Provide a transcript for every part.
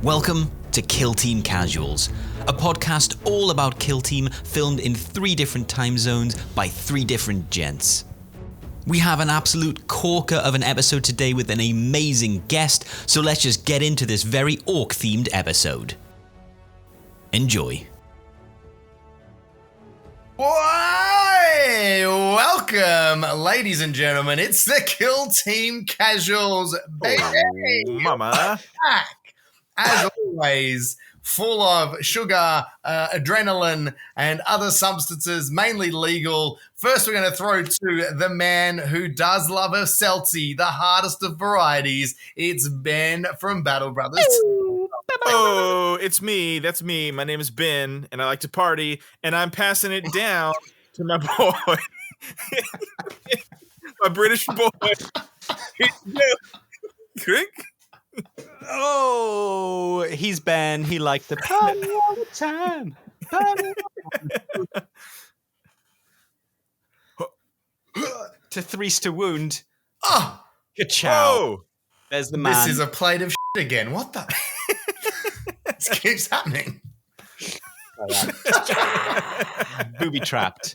Welcome to Kill Team Casuals, a podcast all about Kill Team filmed in 3 different time zones by 3 different gents. We have an absolute corker of an episode today with an amazing guest, so let's just get into this very orc-themed episode. Enjoy. Why? Welcome, ladies and gentlemen. It's the Kill Team Casuals, baby. Oh, mama. Back, as always, full of sugar, adrenaline, and other substances, mainly legal. First, we're going to throw to the man who does love a seltzy, the hardest of varieties. It's Ben from Battle Brothers. Oh, it's me. That's me. My name is Ben, and I like to party, and I'm passing it down to my boy, my British boy. Crick? Oh, he's Ben. He liked the party all the time. To threes to wound. Oh, Ka-chow. Oh, There's the man. this is a plate of shit again. What the? This keeps happening. Booby trapped.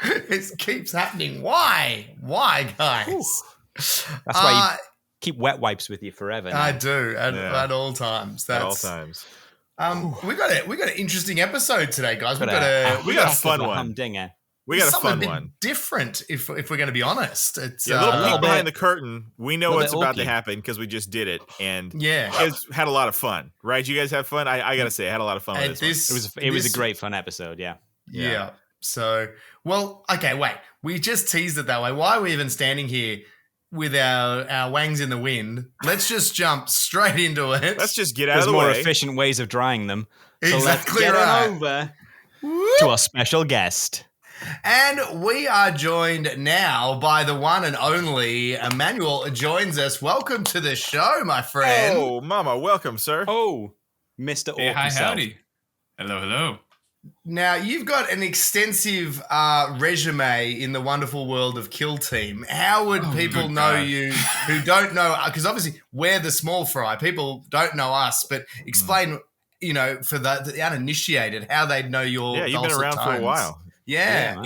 It keeps happening. Why? Why, guys? That's why you keep wet wipes with you forever. Now. I do at all times. at all times. We got an interesting episode today, guys. We got a fun one. Humdinger. We got a something fun bit one. different, if we're going to be honest. It's A little peek bit- behind the curtain. We know little what's bit about to orky. happen because we just did it, and yeah. you guys had a lot of fun, right? You guys have fun. I gotta say, I had a lot of fun And with this. It was a great fun episode. Yeah. Yeah. So, well, okay, wait. We just teased it that way. Why are we even standing here with our wangs in the wind? Let's just jump straight into it. Let's just get out There's of the more way. efficient ways of drying them. So Exactly let's get right. on over Whoop. to our special guest. And we are joined now by the one and only Emmanuel joins us. Welcome to the show, my friend. Oh, mama, welcome, sir. Oh, Mr. Hey, Ork hi, himself. howdy. Hello. Now, you've got an extensive resume in the wonderful world of Kill Team. How would people good know God. you who don't know? Because obviously we're the small fry. People don't know us, but explain, for the uninitiated, how they'd know your Yeah, you've been dulcet around for a tones. while. Yeah.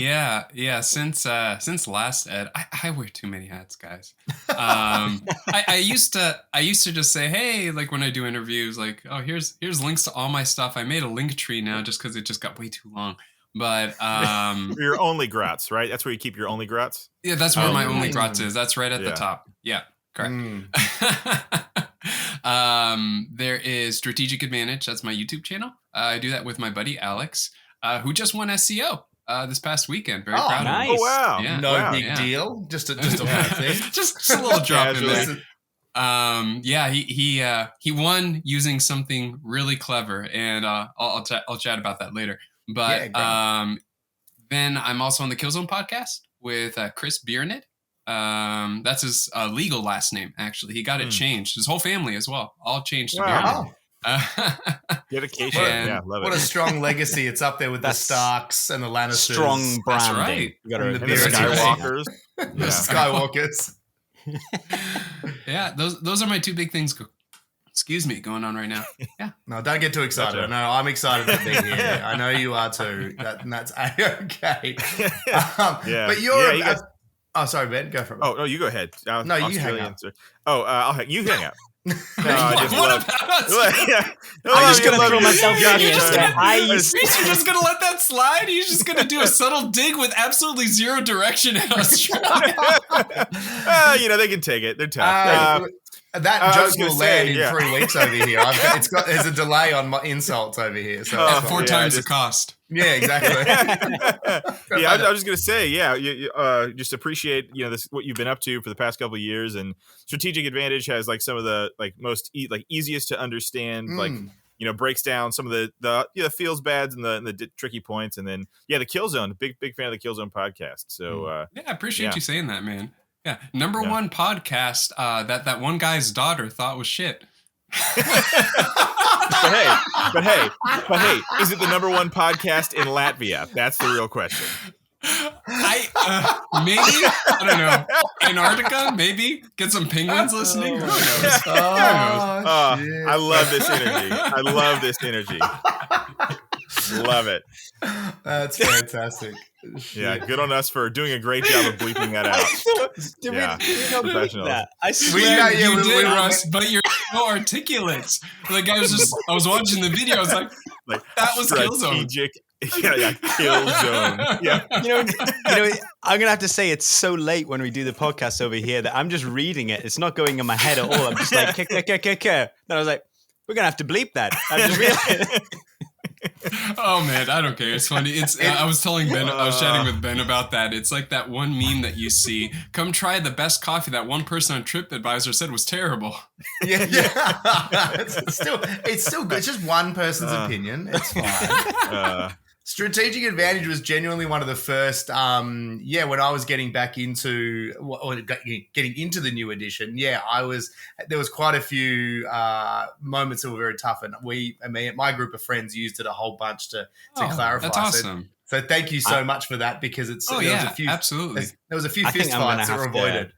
Yeah. Since last Ed, I wear too many hats, guys. I used to just say, hey, like when I do interviews, like, oh, here's links to all my stuff. I made a link tree now just because it just got way too long. But Your only grots, right? That's where you keep your only grots. yeah, that's where my Oh. only grots is. That's right at the Yeah. top. Yeah, correct. Mm. There is Strategic Advantage. That's my YouTube channel. I do that with my buddy Alex, who just won SEO this past weekend. Very Oh, proud nice. of him. Oh, wow. Yeah. No Wow. big Yeah. deal. Just a little thing. just a little drop in Casually. there. Yeah, he won using something really clever, and I'll chat about that later. But Yeah, great. then I'm also on the KillZone podcast with Chris Biernit. That's his legal last name. Actually, he got it changed. His whole family as well, all changed to Wow. Biernit. Dedication. And Yeah, love What it. a strong legacy. It's up there with the That's Starks and the Lannisters. Strong That's branding. right. You gotta And the And the That's Skywalkers. The Yeah. Skywalkers. Yeah, those are my 2 big things. Excuse me, going on right now. Yeah. No, don't get too excited. Gotcha. No, I'm excited to be here. I know you are too. And that's okay. Yeah. But you're. Yeah, you guys- oh, sorry, Ben. Go for it. Oh, no, you go ahead. No, you hang up. You hang up. No, What about us? I'm just gonna throw myself in here and say, You're just gonna let that slide? You're just gonna do a subtle dig with absolutely zero direction at us. They can take it. They're tough. That I was joke gonna will say, land in yeah. 3 weeks over here. There's a delay on my insults over here. So Oh, that's At fine. 4 yeah, times just- the cost. Yeah, exactly. Yeah, I was just gonna say, you just appreciate this what you've been up to for the past couple of years, and Strategic Advantage has like some of the most easiest to understand breaks down some of the feels bads and the tricky points, and then the KillZone, big fan of the KillZone podcast. So Yeah, I appreciate Yeah. you saying that, man. Yeah, number one podcast that one guy's daughter thought was shit. but hey, is it the number 1 podcast in Latvia? That's the real question. Maybe, I don't know, Antarctica, maybe get some penguins listening. Who knows? I love this energy. Love it. That's fantastic. Yeah, good on us for doing a great job of bleeping that out. Did we not bleep that? I swear you did, Russ, but you're so articulate. Like I was watching the video. I was like that was KillZone. KillZone. Yeah. You know, I'm gonna have to say it's so late when we do the podcast over here that I'm just reading it. It's not going in my head at all. I'm just like, Then I was like, we're gonna have to bleep that. I just realized. Oh man, I don't care. It's funny. I was telling Ben, I was chatting with Ben about that. It's like that one meme that you see. Come try the best coffee that one person on TripAdvisor said was terrible. Yeah. It's still good. It's just one person's opinion. It's fine. Strategic Advantage was genuinely one of the first, when I was getting back into, getting into the new edition, there was quite a few moments that were very tough, and my group of friends used it a whole bunch to clarify. That's awesome. So thank you so much for that, because absolutely. There was a few fist fights that were avoided.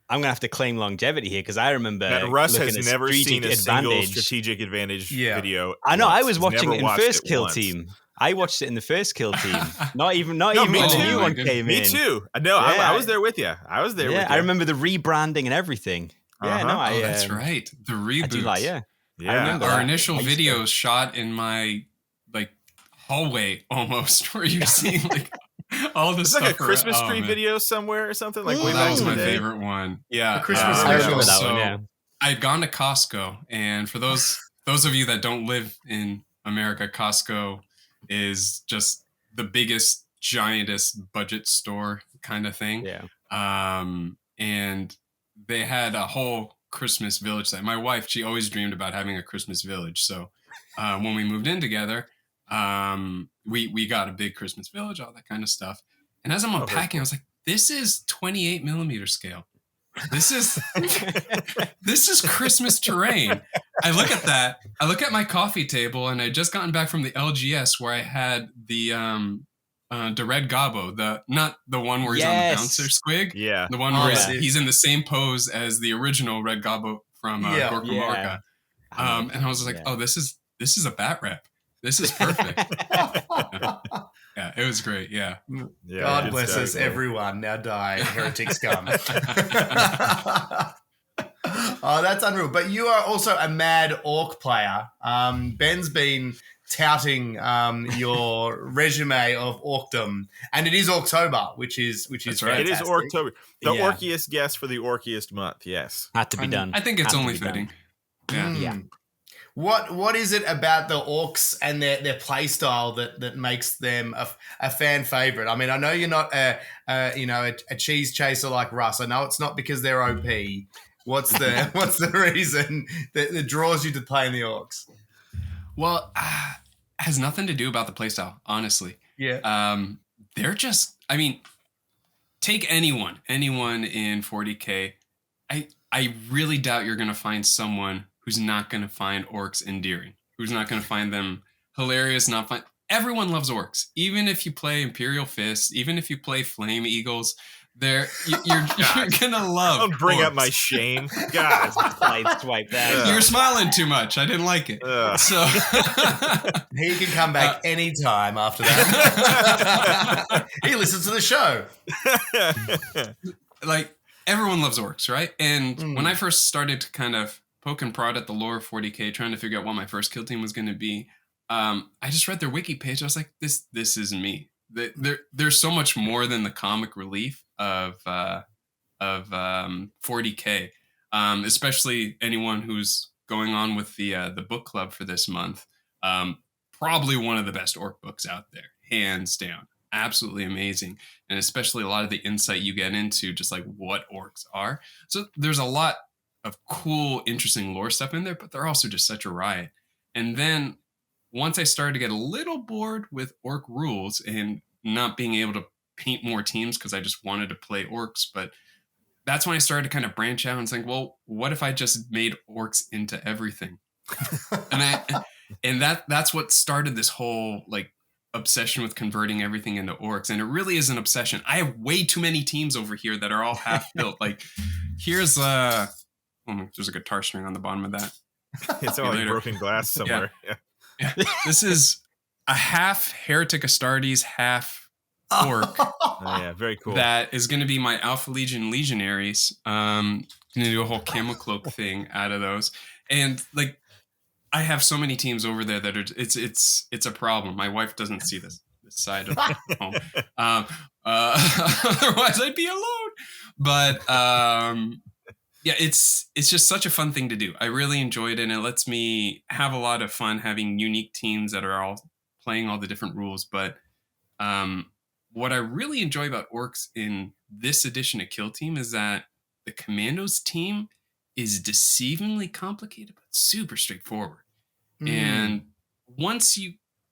I'm going to have to claim longevity here, because I remember that Russ has never seen a single Strategic Advantage video. I know, I was watching it in First Kill Team. I watched it in the first Kill Team. Not even when the new one came in. Me too. No, I was there with you. With you. I remember the rebranding and everything. Yeah, that's right. The reboot. I remember our initial videos shot in my hallway almost, where you're seeing all the stuff. Like a Christmas tree video somewhere or something. That was my favorite one. Yeah, the Christmas I remember that one. Yeah, I had gone to Costco, and for those of you that don't live in America, Costco is just the biggest, giantest budget store kind of thing. Yeah. And they had a whole Christmas village site. My wife, she always dreamed about having a Christmas village. So when we moved in together, we got a big Christmas village, all that kind of stuff. And as I'm unpacking, I was like, this is 28 millimeter scale. This is Christmas terrain. I look at that. I look at my coffee table, and I just gotten back from the LGS where I had the red gobbo, not the one where he's on the bouncer squig. Yeah. The one where he's in the same pose as the original red gobbo from Gork and Mork. And I was like, oh, this is a bat rep. This is perfect. Yeah, it was great. Yeah. God bless us, everyone. Now die, heretic scum. Oh, that's unreal. But you are also a mad orc player. Ben's been touting your resume of orkdom, and it is Orktober, which is fantastic. It is Orktober, the orkiest guest for the orkiest month. Yes, had to be done. I think it's only fitting. Yeah. What is it about the orcs and their play style that makes them a fan favorite? I mean, I know you're not a cheese chaser like Russ. I know it's not because they're OP. What's the reason that draws you to playing the orcs? Well, has nothing to do about the playstyle, honestly. Yeah. They're just, I mean, take anyone in 40K. I really doubt you're going to find someone who's not going to find orcs endearing, who's not going to find them hilarious, everyone loves orcs. Even if you play Imperial Fists, even if you play Flame Eagles, you're gonna love. Don't bring orcs. up my shame. God, swipe that. You're smiling too much. I didn't like it. So he can come back anytime after that. He listens to the show. Everyone loves orcs, right? And when I first started to kind of poke and prod at the lore of 40K, trying to figure out what my first kill team was going to be, I just read their wiki page. I was like, this is me. There's so much more than the comic relief of 40K, especially anyone who's going on with the book club for this month. Probably one of the best orc books out there, hands down. Absolutely amazing. And especially a lot of the insight you get into just like what orcs are. So there's a lot of cool, interesting lore stuff in there, but they're also just such a riot. And then once I started to get a little bored with orc rules and not being able to paint more teams because I just wanted to play orcs, but that's when I started to kind of branch out and think, well, what if I just made orcs into everything? and that's what started this whole obsession with converting everything into orcs, and it really is an obsession. I have way too many teams over here that are all half built. Like, here's there's a guitar string on the bottom of that. It's all like broken glass somewhere. Yeah. This is a half Heretic Astartes, half orc. Oh, yeah, very cool. That is going to be my Alpha Legion legionaries. Going to do a whole camo cloak thing out of those, and like, I have so many teams over there that are it's a problem. My wife doesn't see this side of the home. Otherwise, I'd be alone. But yeah, it's just such a fun thing to do. I really enjoyed it, and it lets me have a lot of fun having unique teams that are all playing all the different rules. But what I really enjoy about Orks in this edition of Kill Team is that the Kommandos team is deceivingly complicated, but super straightforward. And once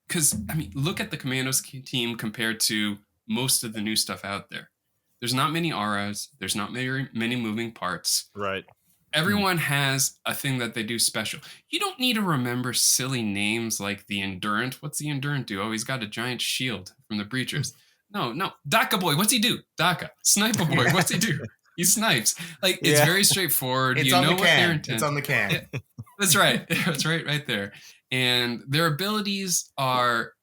because I mean, look at the Kommandos team compared to most of the new stuff out there. There's not many auras. There's not many moving parts. Right. Everyone has a thing that they do special. You don't need to remember silly names like the Endurant. What's the Endurant do? Oh, he's got a giant shield from the Breachers. No. Daka Boy, what's he do? Daka. Sniper Boy, what's he do? He snipes. Like, it's very straightforward. It's you on know the what can. their intent. It's on the can. Yeah, that's right. That's right there. And their abilities are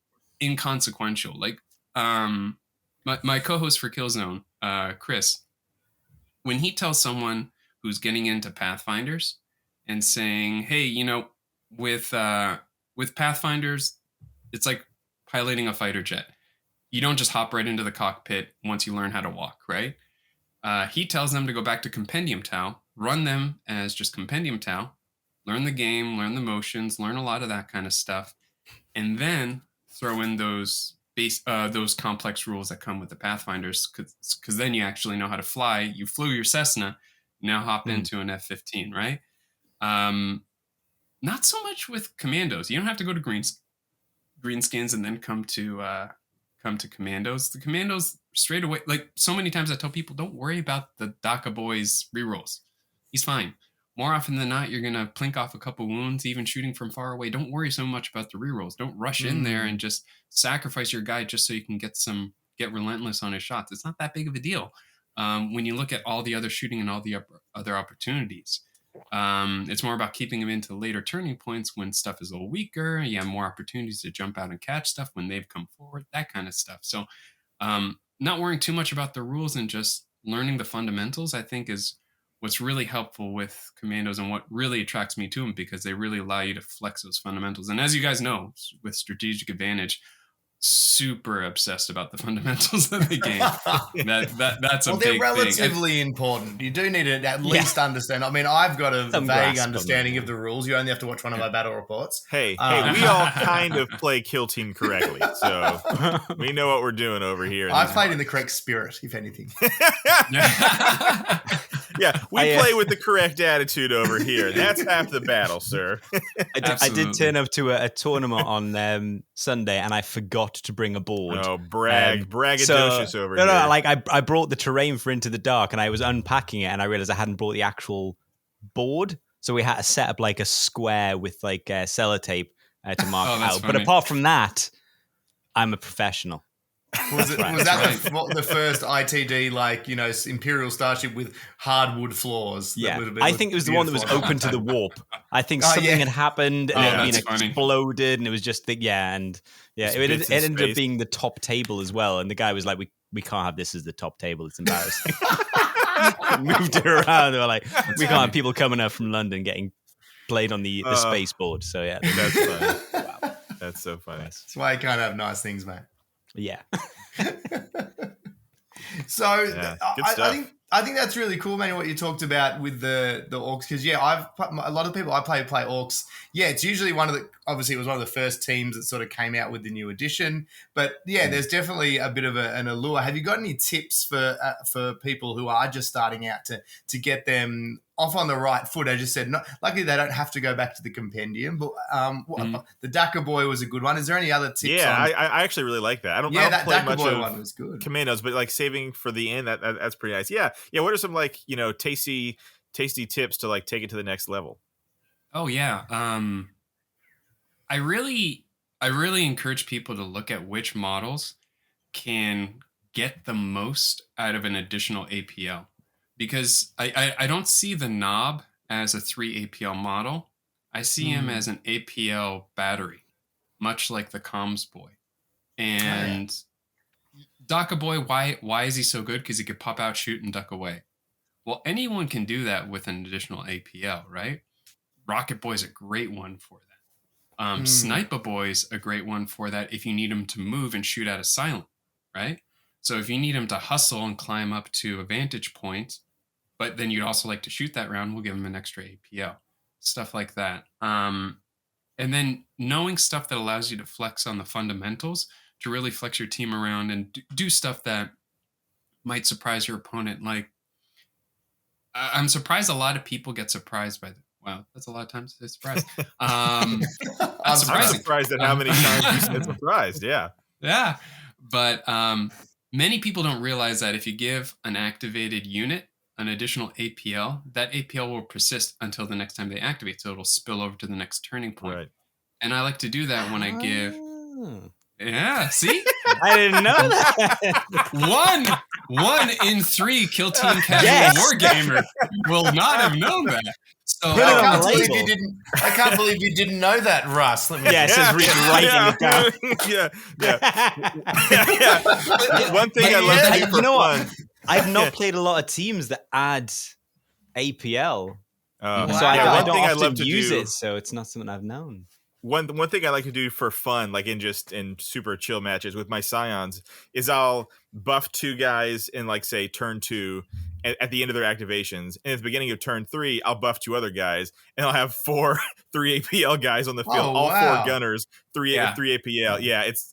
inconsequential. Like, my co-host for Killzone, Chris, when he tells someone who's getting into Pathfinders and saying, hey, you know, with Pathfinders, it's like piloting a fighter jet. You don't just hop right into the cockpit once you learn how to walk, right? He tells them to go back to Compendium Tau, run them as just Compendium Tau, learn the game, learn the motions, learn a lot of that kind of stuff, and then throw in those complex rules that come with the Pathfinders, because then you actually know how to fly. You flew your Cessna, now hop into an F-15, right? Not so much with Kommandos. You don't have to go to Greenskins and then come to Kommandos. The Kommandos straight away, like so many times I tell people, don't worry about the Daka Boy's rerolls. He's fine. More often than not, you're going to plink off a couple wounds, even shooting from far away. Don't worry so much about the rerolls. Don't rush in there and just sacrifice your guy just so you can get relentless on his shots. It's not that big of a deal. When you look at all the other shooting and all the other opportunities, it's more about keeping him into later turning points when stuff is a little weaker. You have more opportunities to jump out and catch stuff when they've come forward, that kind of stuff. So not worrying too much about the rules and just learning the fundamentals, I think, is what's really helpful with Kommandos and what really attracts me to them, because they really allow you to flex those fundamentals. And as you guys know, with Strategic Advantage, super obsessed about the fundamentals of the game. That's a big thing. Well, they're relatively important. You do need to at least understand. I mean, I've got a vague understanding of the rules. You only have to watch one of my battle reports. Hey, we all kind of play Kill Team correctly, so we know what we're doing over here. I've played in the correct spirit, if anything. Yeah, we play with the correct attitude over here. That's half the battle, sir. I did turn up to a tournament on Sunday, and I forgot to bring a board. Oh, braggadocious over here. No, like I brought the terrain for Into the Dark, and I was unpacking it, and I realized I hadn't brought the actual board, so we had to set up like a square with like sellotape to mark it out. Funny. But apart from that, I'm a professional. Was that the first ITD, like, you know, Imperial Starship with hardwood floors? Yeah, I think it was the one that was open to the warp. I think something had happened and it had been exploded, and it was just it ended up being the top table as well. And the guy was like, "We can't have this as the top table. It's embarrassing." Moved it around. They were like, "We can't have people coming up from London getting played on the space board." So yeah, that's funny. Wow. That's so funny. That's why you can't have nice things, mate. Yeah. So I think that's really cool, man, what you talked about with the Orks, because a lot of people I play Orks. Yeah, it's usually obviously it was one of the first teams that sort of came out with the new edition, but there's definitely a bit of an allure. Have you got any tips for people who are just starting out to get them off on the right foot? As you said, luckily they don't have to go back to the compendium, but the Daka Boy was a good one. Is there any other tips? Yeah, I actually really like that. I don't play Daka much Boy of one was good. Kommandos, but like saving for the end, that's pretty nice. Yeah. What are some like, you know, tasty tips to like take it to the next level? Oh yeah. I really encourage people to look at which models can get the most out of an additional APL, because I don't see the Knob as a 3 APL model. I see him as an APL battery, much like the Comms Boy. And Daka Boy, why is he so good? Because he could pop out, shoot, and duck away. Well, anyone can do that with an additional APL, right? Rocket Boy's a great one for that. Sniper Boy's a great one for that if you need him to move and shoot out of silent, right? So if you need him to hustle and climb up to a vantage point, but then you'd also like to shoot that round, we'll give him an extra APL. Stuff like that. And then knowing stuff that allows you to flex on the fundamentals to really flex your team around and do stuff that might surprise your opponent. Like, I'm surprised a lot of people get surprised by wow, that's a lot of times to say surprised. I'm surprised at how many times you said surprised. Yeah. Yeah. But many people don't realize that if you give an activated unit an additional APL, that APL will persist until the next time they activate. So it'll spill over to the next turning point. Right. And I like to do that when I give... Yeah, see? I didn't know that. One in 3 Kill Team Casual Wargamer will not have known that. So I can't believe you didn't know that, Russ. It says writing it down. One thing I love to do for fun. I've not played a lot of teams that add APL. So I don't often use it, so it's not something I've known. One thing I like to do for fun, like in super chill matches with my Scions, is I'll buff 2 guys in, like, say, turn 2 at the end of their activations. And at the beginning of turn 3, I'll buff 2 other guys, and I'll have 3 APL guys on the field, all 4 gunners, 3 APL. Yeah, it's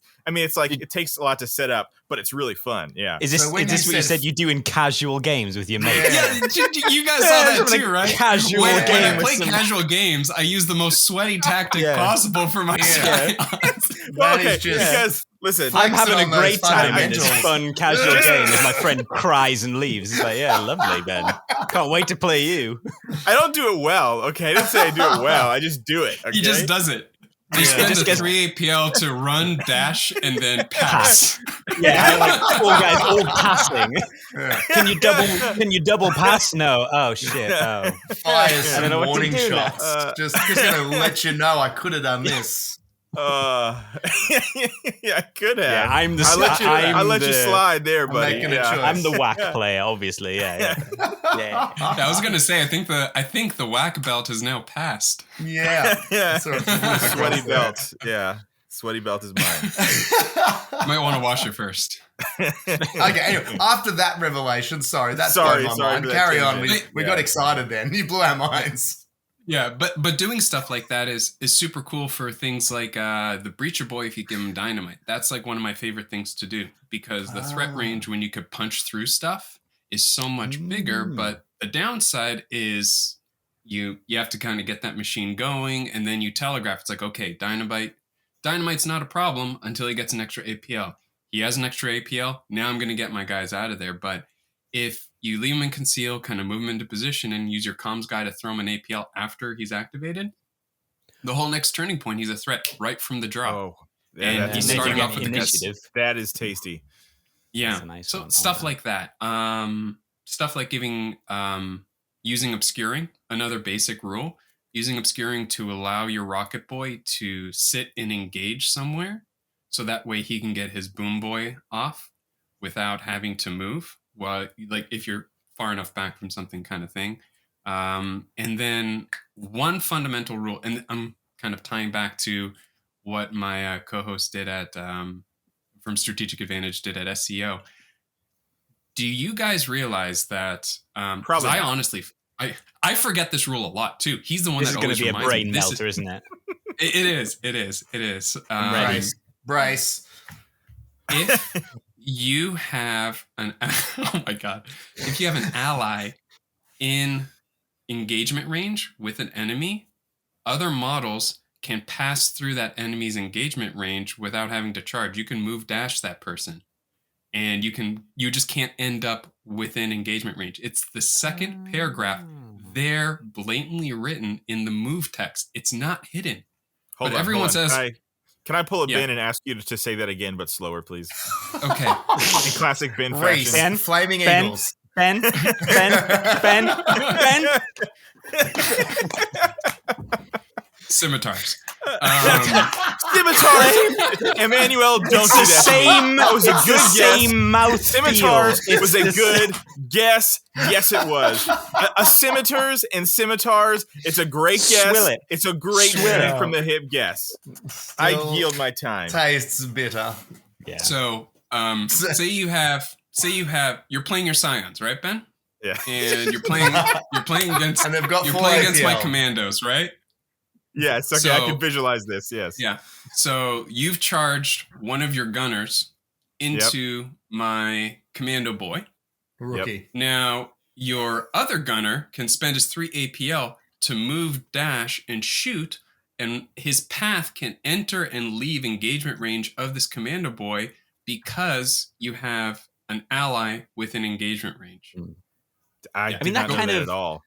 like it takes a lot to set up, but it's really fun. Yeah. Is this what you said you do in casual games with your mates? Yeah, you guys saw that too, right? Casual when I play casual games, I use the most sweaty tactic possible for my because listen, I'm having a great time in this fun casual game as my friend cries and leaves. It's like, yeah, lovely, Ben. Can't wait to play you. I don't do it well, okay? I didn't say I do it well. I just do it, okay? He just does it. He spends a 3 APL to run, dash, and then pass. Yeah, like 4 guys all passing. Yeah. Can you double pass? No. Oh shit. Oh. Fires some warning shots. Just gonna let you know I could have done this. Yeah, I could have. Yeah, I let you slide there, buddy. I'm the whack player, obviously. Yeah. I was gonna say, I think the whack belt has now passed. Yeah. Sweaty belt. Yeah, sweaty belt is mine. You might want to wash it first. Okay. Anyway, after that revelation, sorry, blown my mind. Carry on. We got excited then. You blew our minds. Yeah, but doing stuff like that is super cool for things like the Breacher Boy if you give him dynamite. That's like one of my favorite things to do because the threat range when you could punch through stuff is so much bigger, but the downside is you have to kind of get that machine going and then you telegraph. It's like, okay, dynamite's not a problem until he gets an extra APL. He has an extra APL. Now I'm going to get my guys out of there. But if you leave him in conceal, kind of move him into position and use your comms guy to throw him an APL after he's activated, the whole next turning point, he's a threat right from the drop. Oh, and he's starting off with the initiative. That is tasty. Yeah. Nice so stuff like that. Stuff like giving, using obscuring, another basic rule, using obscuring to allow your Rocket Boy to sit and engage somewhere. So that way he can get his Boom Boy off without having to move. Well, like if you're far enough back from something kind of thing. And then one fundamental rule, and I'm kind of tying back to what my co-host did at, from Strategic Advantage did at SEO. Do you guys realize that, probably I honestly, I forget this rule a lot too. He's the one that always reminds me. This is going to be a brain melter, isn't it? It is. Bryce. If you have if you have an ally in engagement range with an enemy, other models can pass through that enemy's engagement range without having to charge. You can move dash that person and you just can't end up within engagement range. It's the second paragraph there blatantly written in the move text. It's not hidden. Hold on, everyone says Can I pull a Ben and ask you to say that again, but slower, please? Okay. In classic Ben Race, fashion. Flaming Eagles. Ben. Scimitars. Scimitars. Emmanuel, don't do that. That was a good guess. Mouth Scimitars was a good guess. Yes, it was. A scimitars and scimitars. It's a great guess. Swill it. It's a great shoot from the hip guess. I yield my time. Tastes bitter. Yeah. So, say you're playing your scions, right, Ben? Yeah. And you're playing against and they've got my commandos, right? Yes, okay, I can visualize this, yes. Yeah. So you've charged one of your gunners into my commando boy. Rookie. Yep. Now, your other gunner can spend his 3 APL to move, dash, and shoot, and his path can enter and leave engagement range of this commando boy because you have an ally within engagement range. I mean, that kind of at all.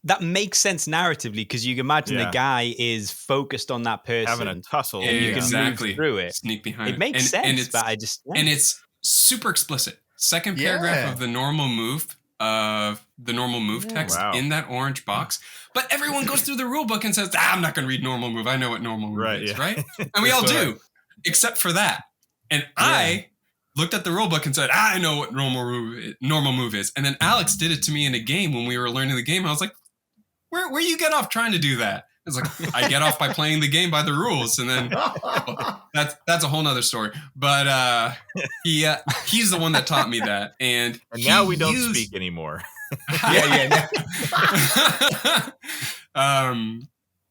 That makes sense narratively because you can imagine the guy is focused on that person having a tussle, and you can move through it. Sneak behind. It makes sense, but I just and it's super explicit. Second paragraph of the normal move text in that orange box. But everyone goes through the rule book and says, "I'm not going to read normal move. I know what normal move is, right?" And we all do, except for that. And I looked at the rule book and said, "I know what normal move is." And then Alex did it to me in a game when we were learning the game. I was like, where you get off trying to do that? It's like, I get off by playing the game by the rules. And then that's a whole nother story. But he's the one that taught me that. And now we don't speak anymore.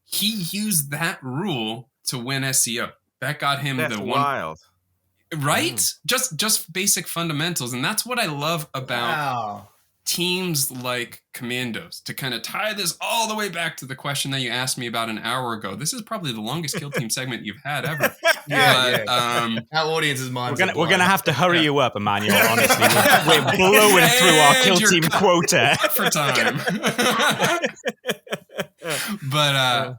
He used that rule to win SCO. That got him the one. Wild. Right? Just basic fundamentals. And that's what I love about teams like Kommandos, to kind of tie this all the way back to the question that you asked me about an hour ago. This is probably the longest Kill Team segment you've had ever. Our audience is mine. We're gonna have to hurry you up, Emmanuel. Honestly, we're blowing through our Kill Team quota for time. But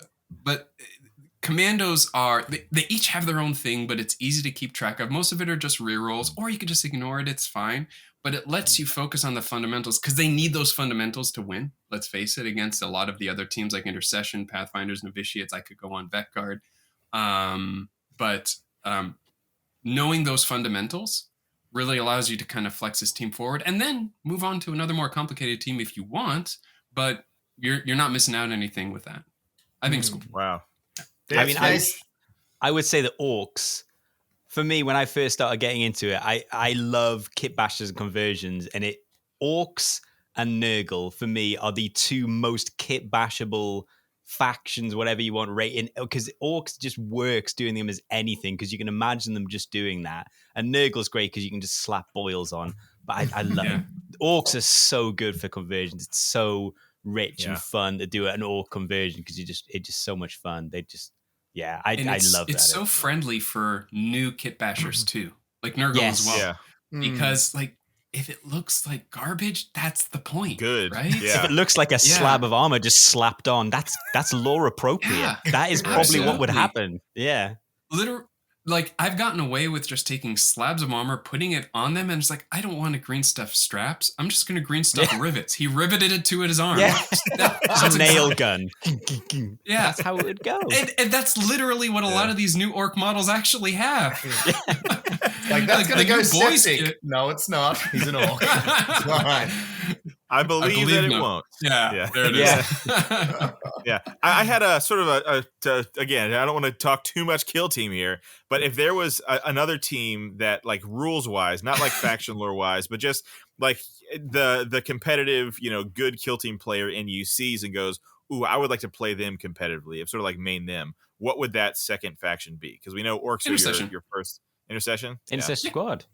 Kommandos are they each have their own thing, but it's easy to keep track of. Most of it are just rerolls, or you could just ignore it. It's fine. But it lets you focus on the fundamentals because they need those fundamentals to win. Let's face it, against a lot of the other teams like Intercession, Pathfinders, Novitiates, I could go on Vet Guard. But knowing those fundamentals really allows you to kind of flex this team forward and then move on to another more complicated team if you want. But you're not missing out on anything with that. I think it's cool. Wow. I mean, I would say the Orks. For me, when I first started getting into it, I love kit bashers and conversions, and Orks and Nurgle for me are the two most kit bashable factions, whatever you want rating, because Orks just works doing them as anything because you can imagine them just doing that, and Nurgle's great because you can just slap boils on. But I love it. Orks are so good for conversions. It's so rich and fun to do an Ork conversion because it's just so much fun. They just. Yeah, I love that. It's so friendly for new kit bashers too, like Nurgle as well. Yeah. Because like if it looks like garbage, that's the point. Good, right? Yeah. If it looks like a slab of armor just slapped on, that's lore appropriate. Yeah, that is probably what would happen. Yeah, literally. Like I've gotten away with just taking slabs of armor, putting it on them, and it's like I don't want to green stuff straps. I'm just going to green stuff rivets. He riveted it to his arm. Yeah, that's a nail gun. Yeah, that's how it would go. And that's literally what a lot of these new orc models actually have. Like that's going to go septic. No, it's not. He's an orc. It's all right. I believe that it won't. Yeah, there it is. Yeah. I had a sort of again, I don't want to talk too much Kill Team here, but if there was another team that like rules wise, not like faction lore wise, but just like the competitive, good Kill Team player in you sees and goes, ooh, I would like to play them competitively, sort of like main them, what would that second faction be? Because we know Orks are your first Intercession. Intercession squad.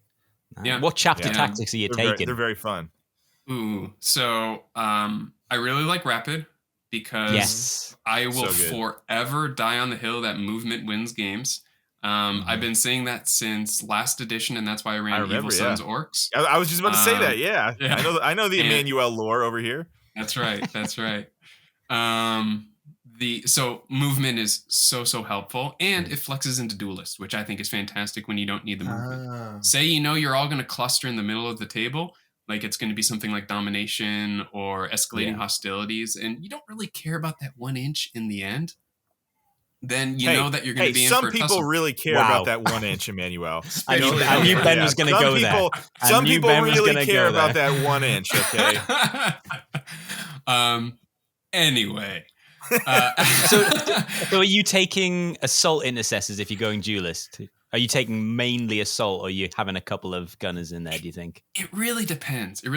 Yeah. What chapter tactics are you taking? They're very fun. Ooh, so I really like Rapid because I will forever die on the hill that movement wins games. I've been saying that since last edition, and that's why I ran Evil Sons Orks. I was just about to say that. Yeah. I know the Emmanuel lore over here. That's right. So movement is so helpful, and it flexes into duelist, which I think is fantastic when you don't need the movement. Say you're all going to cluster in the middle of the table, like it's going to be something like domination or escalating hostilities, and you don't really care about that 1 inch in the end. Then you know that you're going to be in for a tussle. Some people really care about that 1 inch, Emmanuel. I knew Ben was going to go there. Some people really care about that 1 inch. Okay. Anyway. So are you taking assault intercessors if you're going duelist? Are you taking mainly assault, or are you having a couple of gunners in there, do you think? It really depends. I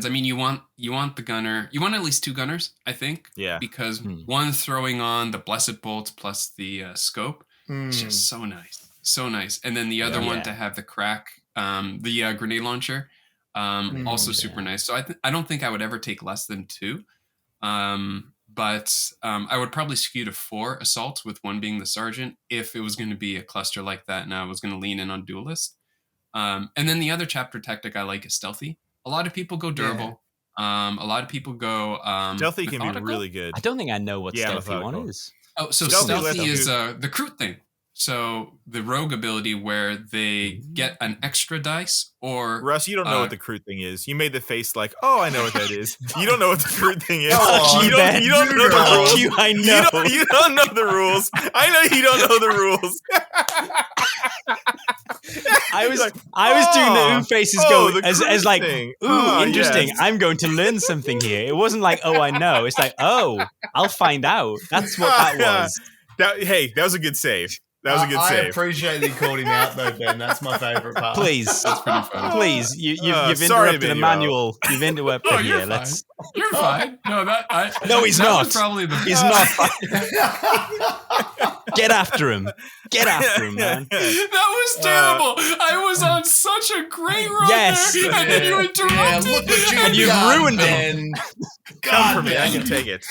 mean, you want the gunner. You want at least 2 gunners, I think. Yeah. Because one throwing on the blessed bolts plus the scope is just so nice. So nice. And then the other one to have the crack, the grenade launcher, also super nice. So I don't think I would ever take less than 2. But I would probably skew to 4 assaults, with 1 being the sergeant, if it was going to be a cluster like that and I was going to lean in on duelist. And then the other chapter tactic I like is stealthy. A lot of people go durable. A lot of people go stealthy can methodical. be really good. I don't think I know what stealthy one is. Oh, so stealthy is the Crute thing. So the rogue ability where they get an extra dice, or Russ, you don't know what the Crute thing is. You made the face like, oh, I know what that is. You don't know what the Crute thing is. You don't know the rules. I know. You don't know the rules. I know you don't know the rules. I was doing the ooh faces as like, thing. Ooh, interesting. Yes. I'm going to learn something here. It wasn't like, oh, I know. It's like, oh, I'll find out. That's what that was. That was a good save. That was a good save. I appreciate that you called him out, though, Ben. That's my favorite part. Please, that's pretty fun. Please, you've interrupted Emmanuel. You've interrupted here. You're fine. No, he's not. Probably he's not. Get after him. Get after him, man. That was terrible. I was on such a great run there, and then you interrupted. Yeah, look what you've ruined it. Come for me. I can take it.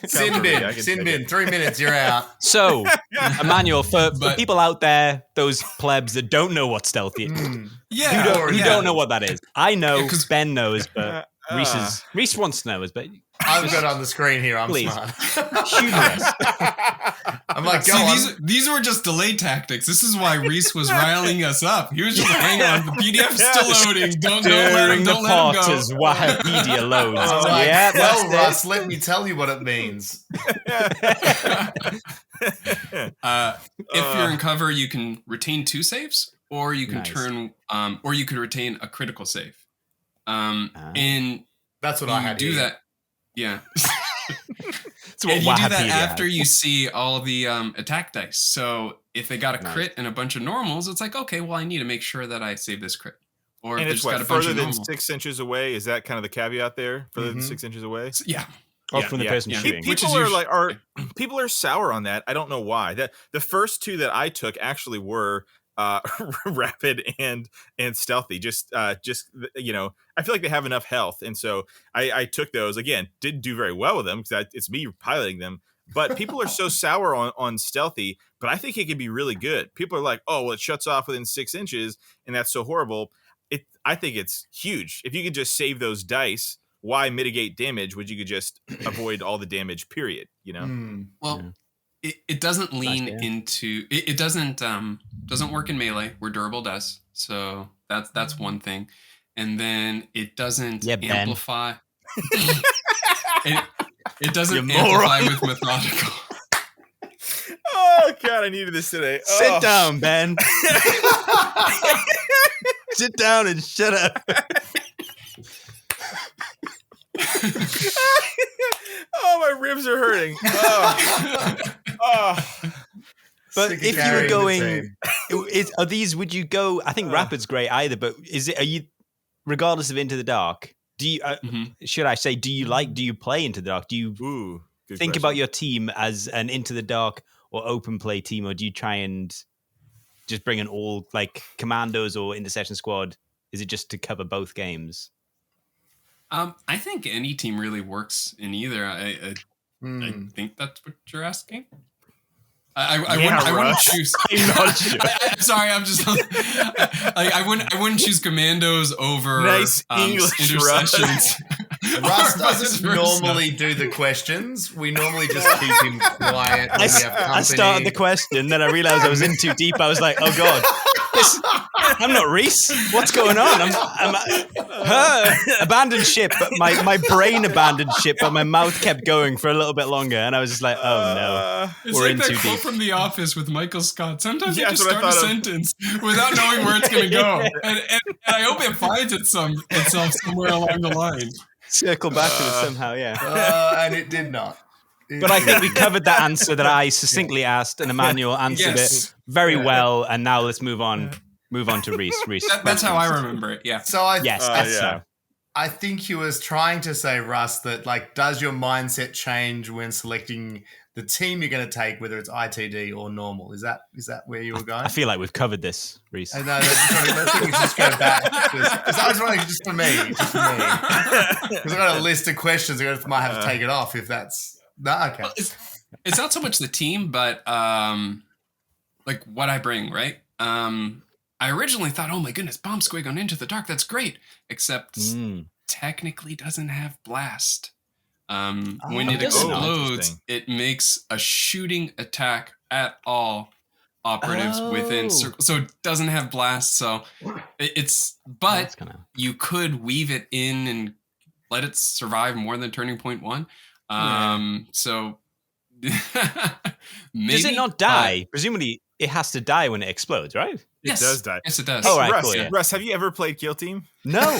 Sin bin. 3 minutes, you're out. So, Emmanuel, for people out there, those plebs that don't know what stealthy is, who don't know what that is. I know, because Ben knows, but Reese wants to know, but I've got it on the screen here. I'm smart. Humorous. I'm like, go on. These were just delay tactics. This is why Reese was riling us up. He was just like, hang on, the PDF's still loading. Don't let him go. As Wikipedia loads. Well, Russ, let me tell you what it means. If you're in cover, you can retain 2 saves, or you can turn, or you could retain a critical save. And that's what I had. Do that. Yeah. And you do that after you see all the attack dice. So if they got a crit and a bunch of normals, it's like, okay, well, I need to make sure that I save this crit. Or and if it's got a further bunch than of 6 inches away. Is that kind of the caveat there? Further than 6 inches away? Yeah. From the person shooting. People are sour on that. I don't know why. The first 2 that I took actually were rapid and stealthy. Just I feel like they have enough health, and so I took those. Again, didn't do very well with them because it's me piloting them. But people are so sour on stealthy, but I think it can be really good. People are like, oh, well, it shuts off within 6 inches, and that's so horrible. I think it's huge. If you could just save those dice, why mitigate damage when you could just avoid all the damage, period, Well, it doesn't lean into... It doesn't work in melee, where durable does. So that's one thing. And then it doesn't amplify... It doesn't amplify with methodical. Oh, God, I needed this today. Sit down, Ben. Sit down and shut up. Oh, my ribs are hurting. But if you were going... Are these... Would you go... I think Rapid's great either, but are you... Regardless of Into the Dark... Do you, should I say, do you play Into the Dark? Do you think about your team as an Into the Dark or open play team, or do you try and just bring in all like Kommandos or Intercession Squad? Is it just to cover both games? I think any team really works in either. I think that's what you're asking. I wouldn't choose. I'm not sure. I'm sorry. I'm just. I wouldn't choose Kommandos over nice English intercessions. Russ doesn't normally do the questions. We normally just keep him quiet when we have company. I started the question, then I realized I was in too deep. I was like, oh God, I'm not Reese. What's going on? I'm abandoned ship, but my brain abandoned ship, but my mouth kept going for a little bit longer. And I was just like, oh no, we're in too deep. It's like that quote from The Office with Michael Scott. Sometimes you just start a sentence without knowing where it's going to go. And I hope it finds itself somewhere along the line. Circle back to it somehow, yeah. And it did not. But I think we covered that answer that I succinctly asked, and Emmanuel answered it very well. And now let's move on to Reese. That's how I remember it. Yeah. So I think he was trying to say, Russ, that like, does your mindset change when selecting the team you're going to take, whether it's ITD or normal? Is that where you were going? I feel like we've covered this, Reese. I know. I think we should just go back. Because I just want to, just for me. Because I've got a list of questions. I might have to take it off if that's... No, okay. Well, it's not so much the team, but like what I bring, right? I originally thought, oh my goodness, Bomb Squig on Into the Dark, that's great. Except technically doesn't have blast. When it explodes, it makes a shooting attack at all operatives within circle. So it doesn't have blast. So but you could weave it in and let it survive more than turning point 1. So maybe, does it not die? Presumably it has to die when it explodes, right? Yes. It does die. Yes, it does. Oh, right, Russ, Russ, have you ever played Kill Team? No. No,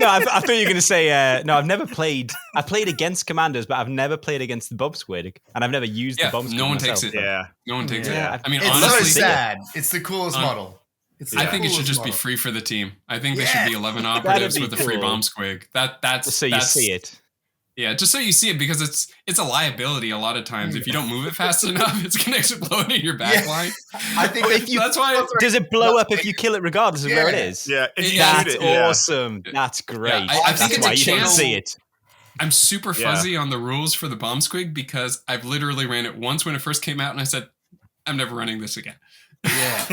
I thought you were going to say, no, I've never played. I played against Kommandos, but I've never played against the Bomb Squid, and I've never used the Bomb Squid. No one myself, takes it. Yeah. No one takes it. I mean, it's honestly, so sad. It's the coolest model. I think it should just be free for the team. I think there should be 11 operatives with a free Bomb Squig. That's so you see it. Yeah, just so you see it, because it's a liability a lot of times. If you don't move it fast enough, it's going to explode in your back line. I think that's why. Does it blow up if you kill it regardless of where it is? Yeah, that's awesome. That's great. Yeah, I think that's it's why a you channel. don't see it. I'm super fuzzy on the rules for the Bomb Squig because I've literally ran it once when it first came out, and I said, I'm never running this again. Yeah.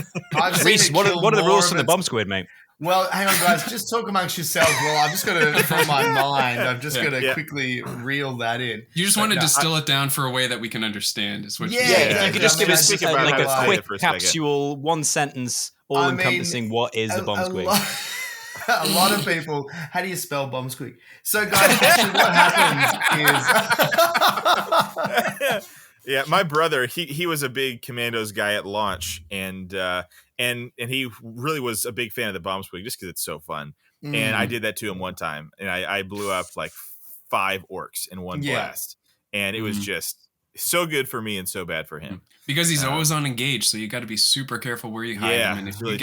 Reese, what are the rules for the Bomb Squid, mate? Well, hang on, guys. Just talk amongst yourselves. Well, I've just got to, from my mind, I've just got to quickly reel that in. You just want to distill it down for a way that we can understand. Is what you could just give us like a quick capsule, one sentence, all-encompassing what is the Bomb Squig. A lot of people, how do you spell Bomb Squig? So, guys, actually what happens is... Yeah, my brother, he was a big Kommandos guy at launch, and he really was a big fan of the Bomb Squig just because it's so fun. And I did that to him one time, and I blew up like 5 orcs in one blast, and it was just so good for me and so bad for him because he's always on engage. So you got to be super careful where you hide him, and if you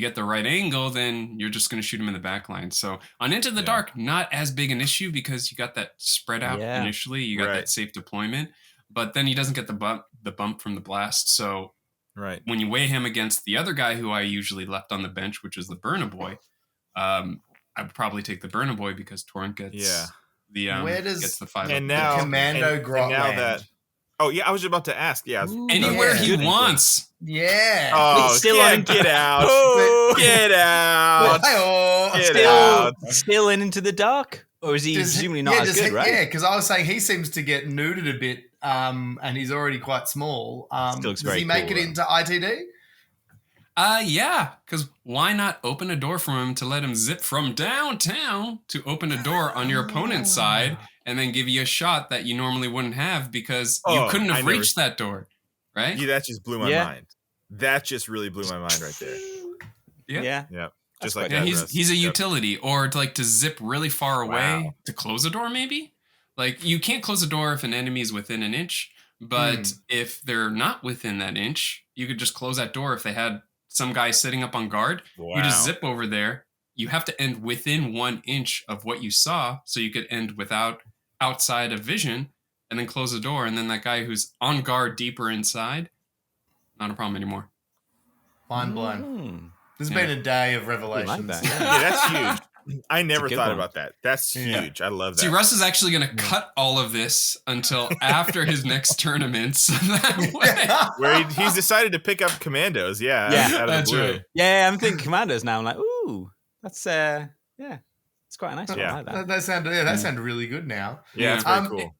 get the right angle, then you're just going to shoot him in the back line. So on Into the Dark, not as big an issue because you got that spread out initially, you got that safe deployment. But then he doesn't get the bump from the blast. So when you weigh him against the other guy who I usually left on the bench, which is the Burnaboy, I would probably take the Burnaboy because Torrent gets gets the 5. And now the Commando Grot land. I was about to ask. Yeah, anywhere he wants. Yeah. Oh, get out! Get out! Still Into the Dark. Or is he presumably not as good, right? Yeah, because I was saying he seems to get neutered a bit, and he's already quite small. Does he make it into ITD? Yeah, because why not open a door for him to let him zip from downtown to open a door on your opponent's side and then give you a shot that you normally wouldn't have because you couldn't have reached that door, right? Yeah, that just blew my mind. That just really blew my mind right there. Yeah. Just like that. He's a utility, or to zip really far away to close a door, maybe? Like, you can't close a door if an enemy is within an inch, but if they're not within that inch, you could just close that door if they had some guy sitting up on guard. Wow. You just zip over there. You have to end within 1 inch of what you saw, so you could end outside of vision, and then close the door, and then that guy who's on guard deeper inside, not a problem anymore. Mind blown. This has been a day of revelations. Like that. That's huge. I never thought about that. That's huge. I love that. See, Russ is actually going to cut all of this until after his next tournament. So that way. Where he's decided to pick up Kommandos. Out of the blue. Right. Yeah, I'm thinking Kommandos now. I'm like, ooh, that's it's quite a nice one. I like that. That sounded really good now. Yeah, it's very cool.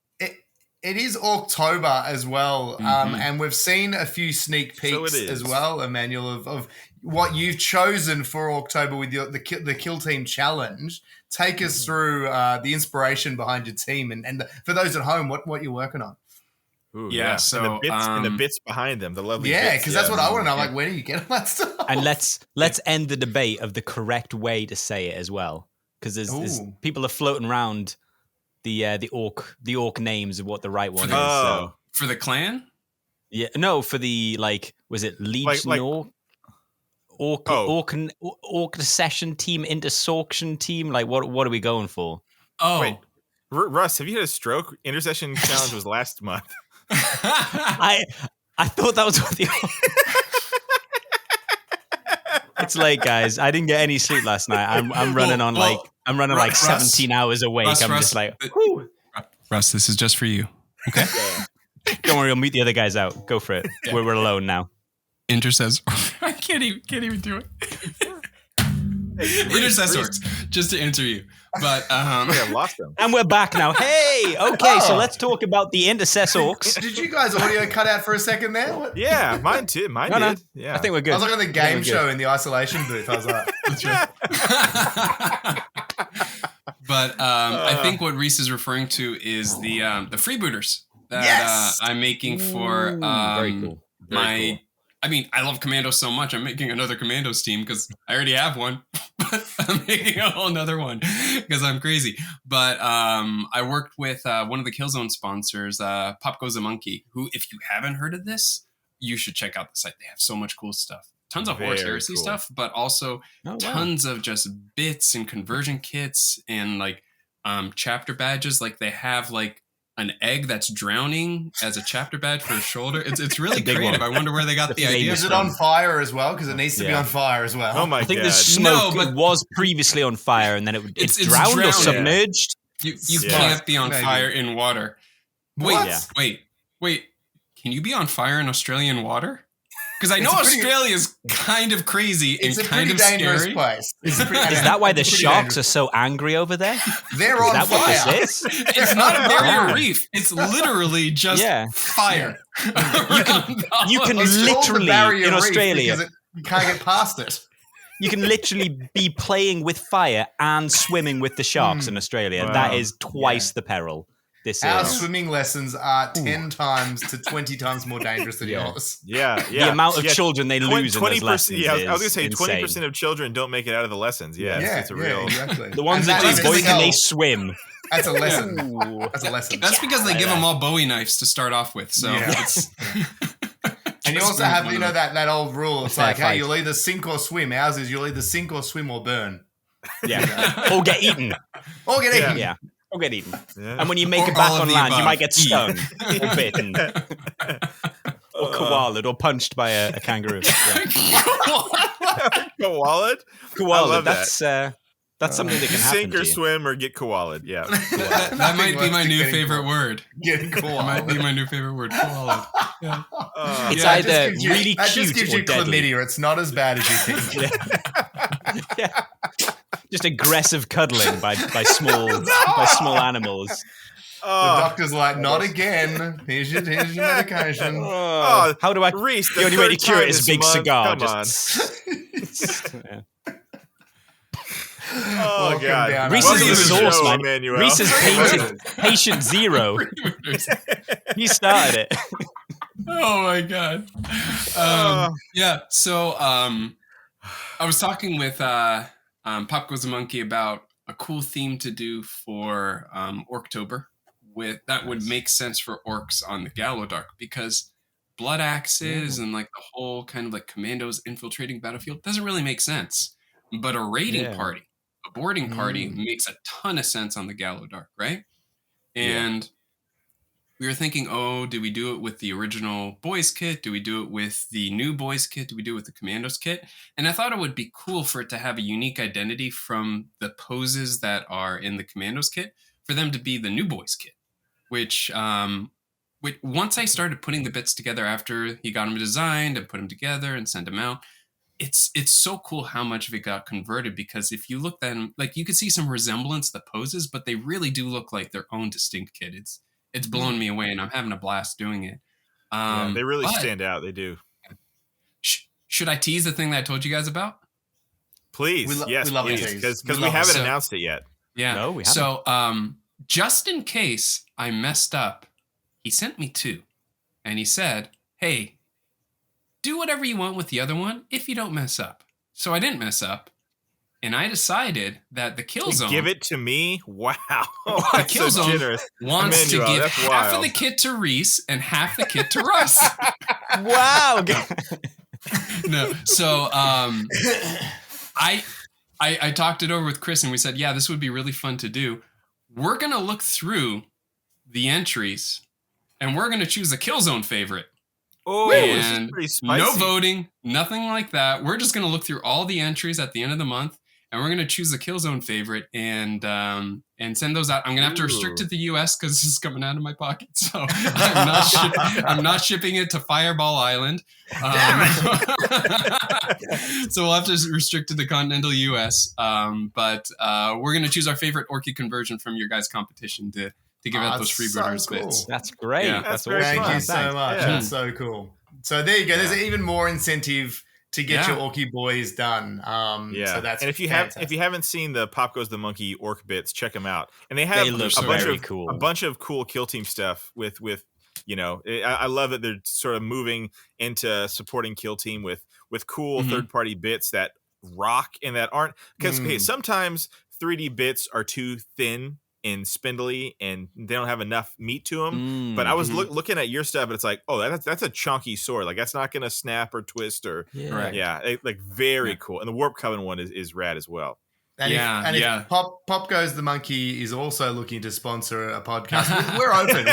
It is Orktober as well, and we've seen a few sneak peeks as well, Emmanuel, of what you've chosen for Orktober with the Kill Team Challenge. Take us through the inspiration behind your team, and for those at home, what you're working on. Ooh, so and the bits behind them, the lovely bits. Yeah, because that's what I want to know. Like, where do you get all that stuff? And let's end the debate of the correct way to say it as well, because there's people are floating around the orc names of what the right one is. So. For the clan? For the was it Legion Orktober team, Intercessor team? Like what are we going for? Oh, wait, Russ, have you had a stroke? Intercession challenge was last month. I thought that was what the. It's late, guys. I didn't get any sleep last night. I'm running on Russ, 17 hours awake. Russ, I'm just like, whew. Russ, this is just for you. Okay. Don't worry, I'll meet the other guys out. Go for it. Yeah. We're alone now. Intercessor. I can't even do it. Intercessors, just to answer you. But I lost them. And we're back now. Hey, okay, so let's talk about the Intercessors. Did you guys audio cut out for a second there? What? Yeah, mine too. Mine did. No. Yeah, I think we're good. I was like on the game show in the isolation booth. I was like, that's right. But I think what Reese is referring to is the freebooters that I'm making for very cool. Cool. I mean, I love Kommandos so much. I'm making another Kommandos team because I already have one, but I'm making a whole nother one because I'm crazy. But I worked with one of the KillZone sponsors, Pop Goes a Monkey, who, if you haven't heard of this, you should check out the site. They have so much cool stuff. Tons of horse heresy stuff, but also tons of just bits and conversion kits and chapter badges. Like they have an egg that's drowning as a chapter badge for a shoulder. It's really creative. I wonder where they got the idea. Is it on fire as well? Because it needs to be on fire as well. Oh my god! I think the smoke was previously on fire, and then it's drowned or submerged. You can't be on fire in water. Wait. Can you be on fire in Australian water? Because I know Australia's kind of crazy and kind of scary. Place. Is that why the sharks are so angry over there? They're on fire. What this is? It's not a barrier reef. It's literally just fire. You can literally in Australia. You can't get past it. You can literally be playing with fire and swimming with the sharks in Australia. Wow. That is twice the peril. Our swimming lessons are 10 times to 20 times more dangerous than yours. Yeah. The amount of children they lose in those lessons. Yeah, I was going to say 20% of children don't make it out of the lessons. It's a real. Exactly. The ones that do, boy, can they swim. That's a lesson. That's a lesson. That's because they give them all Bowie knives to start off with. So it's. And you also have, that old rule. It's like, hey, you'll either sink or swim. Ours is you'll either sink or swim or burn. Yeah. Or get eaten. Yeah. Or get eaten. Yeah. And when you make it back on land, you might get stung or bitten. Or koala'd or punched by a kangaroo. Koala'd? Koala'd. That's something that can happen. Sink or swim or get koala'd. Yeah. That might be my new favorite word. Getting koala'd. That might be my new favorite word. Koala'd. Yeah. It's either really cute or deadly. That just gives you chlamydia. It's not as bad as you think. Yeah. Just aggressive cuddling by small animals. The doctor's like, not again. Here's your medication. How do I? Reese, the only way to cure it is a big cigar. Oh god! Reese is the source, man. Emmanuel. Reese has painted Patient Zero. He started it. Oh my god! So I was talking with Pop Goes a Monkey about a cool theme to do for Orktober. That would make sense for orcs on the Gallowdark, because blood axes and the whole kind of Kommandos infiltrating battlefield doesn't really make sense. But a raiding party, a boarding party makes a ton of sense on the Gallowdark, right? And we were thinking, do we do it with the original boys kit? Do we do it with the new boys kit? Do we do it with the Kommandos kit? And I thought it would be cool for it to have a unique identity from the poses that are in the Kommandos kit, for them to be the new boys kit, which once I started putting the bits together after he got them designed and put them together and sent them out, it's so cool how much of it got converted, because if you look then, like, you could see some resemblance to the poses, but they really do look like their own distinct kit. It's blown me away, and I'm having a blast doing it. They really stand out. They do. Should I tease the thing that I told you guys about? Please, yes, we love please, because we haven't announced it yet. Yeah, no, we haven't. So, just in case I messed up, he sent me 2, and he said, "Hey, do whatever you want with the other one if you don't mess up." So I didn't mess up, and I decided that the KillZone... Give it to me? Wow. The KillZone wants Emmanuel, to give half of the kit to Reese and half the kit to Russ. Wow. No, so I talked it over with Chris, and we said, yeah, this would be really fun to do. We're going to look through the entries, and we're going to choose a KillZone favorite. Oh, and pretty spicy. No voting, nothing like that. We're just going to look through all the entries at the end of the month, and we're going to choose a KillZone favorite and send those out. I'm going to have to restrict it to the US because this is coming out of my pocket. So I'm not shipping it to Fireball Island. So we'll have to restrict it to continental US. But we're going to choose our favorite Orky conversion from your guys' competition to give out those freebird bits. That's great. Yeah. That's very awesome. Thank you so much. Yeah. That's so cool. So there you go. There's even more incentive to get your Orky boys done. So that's and if you haven't seen the Pop Goes the Monkey Ork bits, check them out. And they have a bunch of cool Kill Team stuff with I love that they're sort of moving into supporting Kill Team with cool third-party bits that rock and that aren't, because sometimes 3D bits are too thin and spindly and they don't have enough meat to them. But I was looking at your stuff and it's like, oh, that's a chunky sword. Like that's not going to snap or twist or very cool. And the Warp Coven one is rad as well. And if Pop Goes the Monkey is also looking to sponsor a podcast, we're open.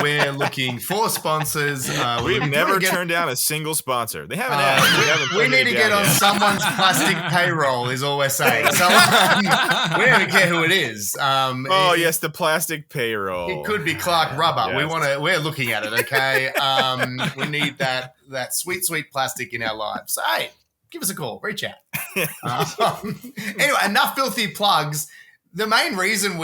We're looking for sponsors. We've never turned down a single sponsor. They haven't asked. We need to get on someone's plastic payroll, is all we're saying. We don't even care who it is. Yes, the plastic payroll. It could be Clark Rubber. Yes. We're looking at it, okay? We need that sweet plastic in our lives. So, hey, give us a call. Reach out. Anyway, enough filthy plugs. The main reason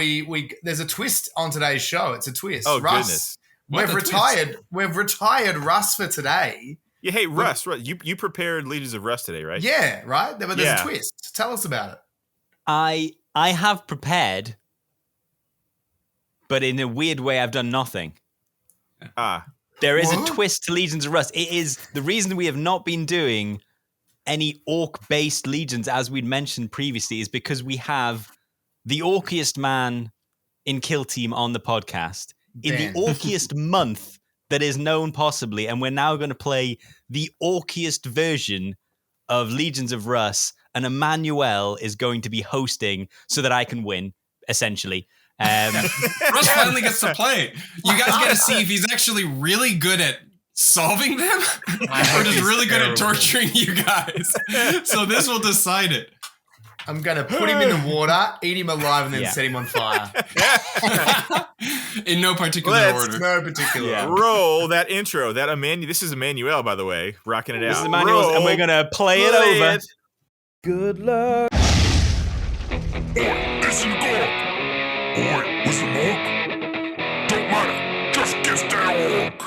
there's a twist on today's show. It's a twist. Oh, Russ, goodness. We've retired Russ for today. Yeah, hey, Russ, you prepared Legions of Russ today, right? Yeah, right? But there's a twist. Tell us about it. I have prepared, but in a weird way, I've done nothing. There is a twist to Legions of Russ. It is the reason we have not been doing any orc-based legions, as we'd mentioned previously, is because we have the orkiest man in Kill Team on the podcast in the orkiest month that is known possibly, and we're now going to play the orkiest version of Legions of Russ, and Emmanuel is going to be hosting so that I can win, essentially. Russ finally gets to play. You guys get to see if he's actually really good at solving them or just really good at torturing you guys. So this will decide it. I'm going to put him in the water, eat him alive, and then set him on fire. In no particular order. No particular order. Roll that intro. This is Emmanuel, by the way, rocking it out. This is Emmanuel, and we're going to play it over. Good luck. Oi, listen, Gork. Oi, listen, Mork. Don't matter. Just get that orc.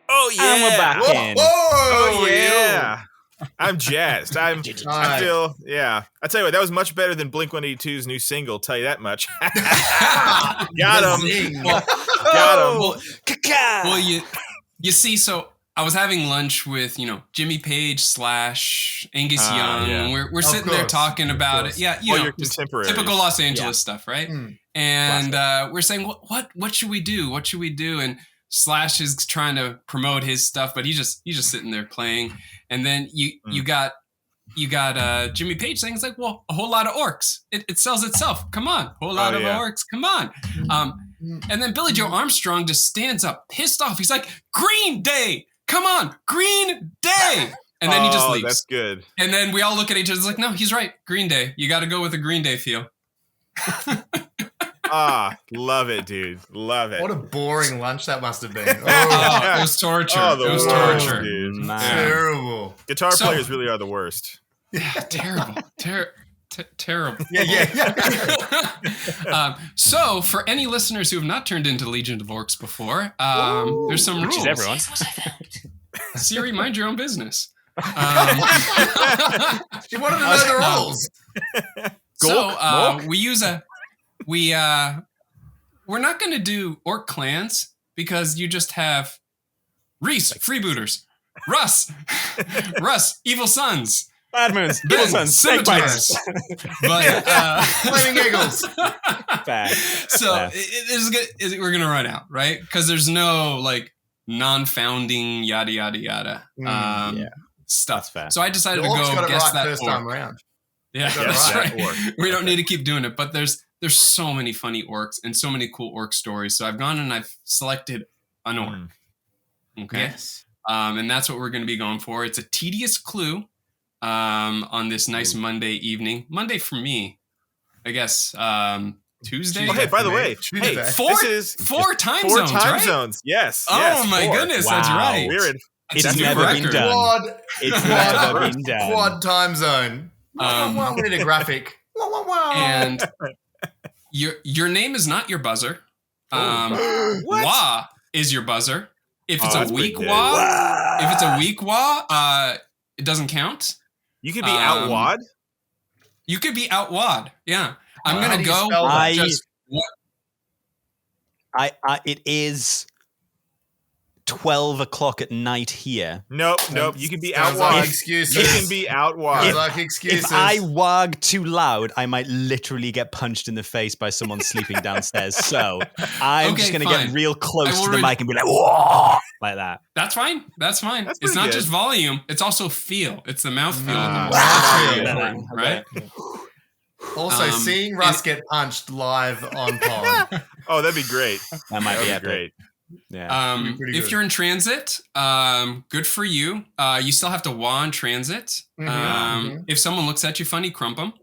Oh, yeah. And we're back in. Oh, yeah. I'm jazzed. I feel, I tell you what, that was much better than Blink-182's new single, tell you that much. Got him. Got him. Well, you see, so I was having lunch with, Jimmy Page / Angus Young. Yeah. We're sitting there talking about it. Yeah, your contemporaries. Typical Los Angeles stuff, right? And we're saying, what should we do? What should we do? And Slash is trying to promote his stuff, but he's just sitting there playing. And then you got Jimmy Page saying, it's like, well, a whole lot of orcs. It sells itself. Come on, whole lot of orcs. Come on. And then Billy Joe Armstrong just stands up, pissed off. He's like, Green Day. Come on, Green Day. And then he just leaves. That's good. And then we all look at each other. It's like, no, he's right. Green Day. You got to go with the Green Day feel. Love it, dude. Love it. What a boring lunch that must have been. It was torture. It was torture, dude. Terrible. Guitar players really are the worst. Yeah, terrible. Terrible. Yeah. So, for any listeners who have not turned into Legion of Orks before, there's some rules. Which is everyone. Siri, mind your own business. She wanted to know the rules. We're not going to do orc clans because you just have Reese, freebooters, Russ, evil sons, Bad moons, evil sons, snake bites. But Flaming eagles. So we're going to run out, right? Because there's no like non-founding yada yada yada stuff. So I decided to go guess that first time around. Yeah, that's right. We don't need to keep doing it, but there's so many funny orcs and so many cool orc stories. So I've gone and I've selected an orc. Okay. Yes. And that's what we're going to be going for. It's a tedious clue on this nice Monday evening. Monday for me, I guess. Tuesday. Okay, by the way, four time zones. Four time zones. Yes. Oh my goodness, that's right. It's never been done. It's never been done. Quad time zone. We need a graphic. And your name is not your buzzer. Wah is your buzzer. If it's a weak wah, it doesn't count. You could be out wad. You could be out wad. Yeah. I'm gonna go. It is 12 o'clock at night here. Nope. You can be out wad. Excuses. You can be out wad. Excuses. If I wag too loud, I might literally get punched in the face by someone sleeping downstairs. So I'm just going to get real close to the mic and be like, whoa, like that. That's fine. It's not just volume. It's also feel. It's the mouth feel. Right? Also, seeing Russ get punched live on pod. Oh, that'd be great. That might be great. Yeah. If you're in transit, good for you. You still have to wah in transit. If someone looks at you funny, crump them.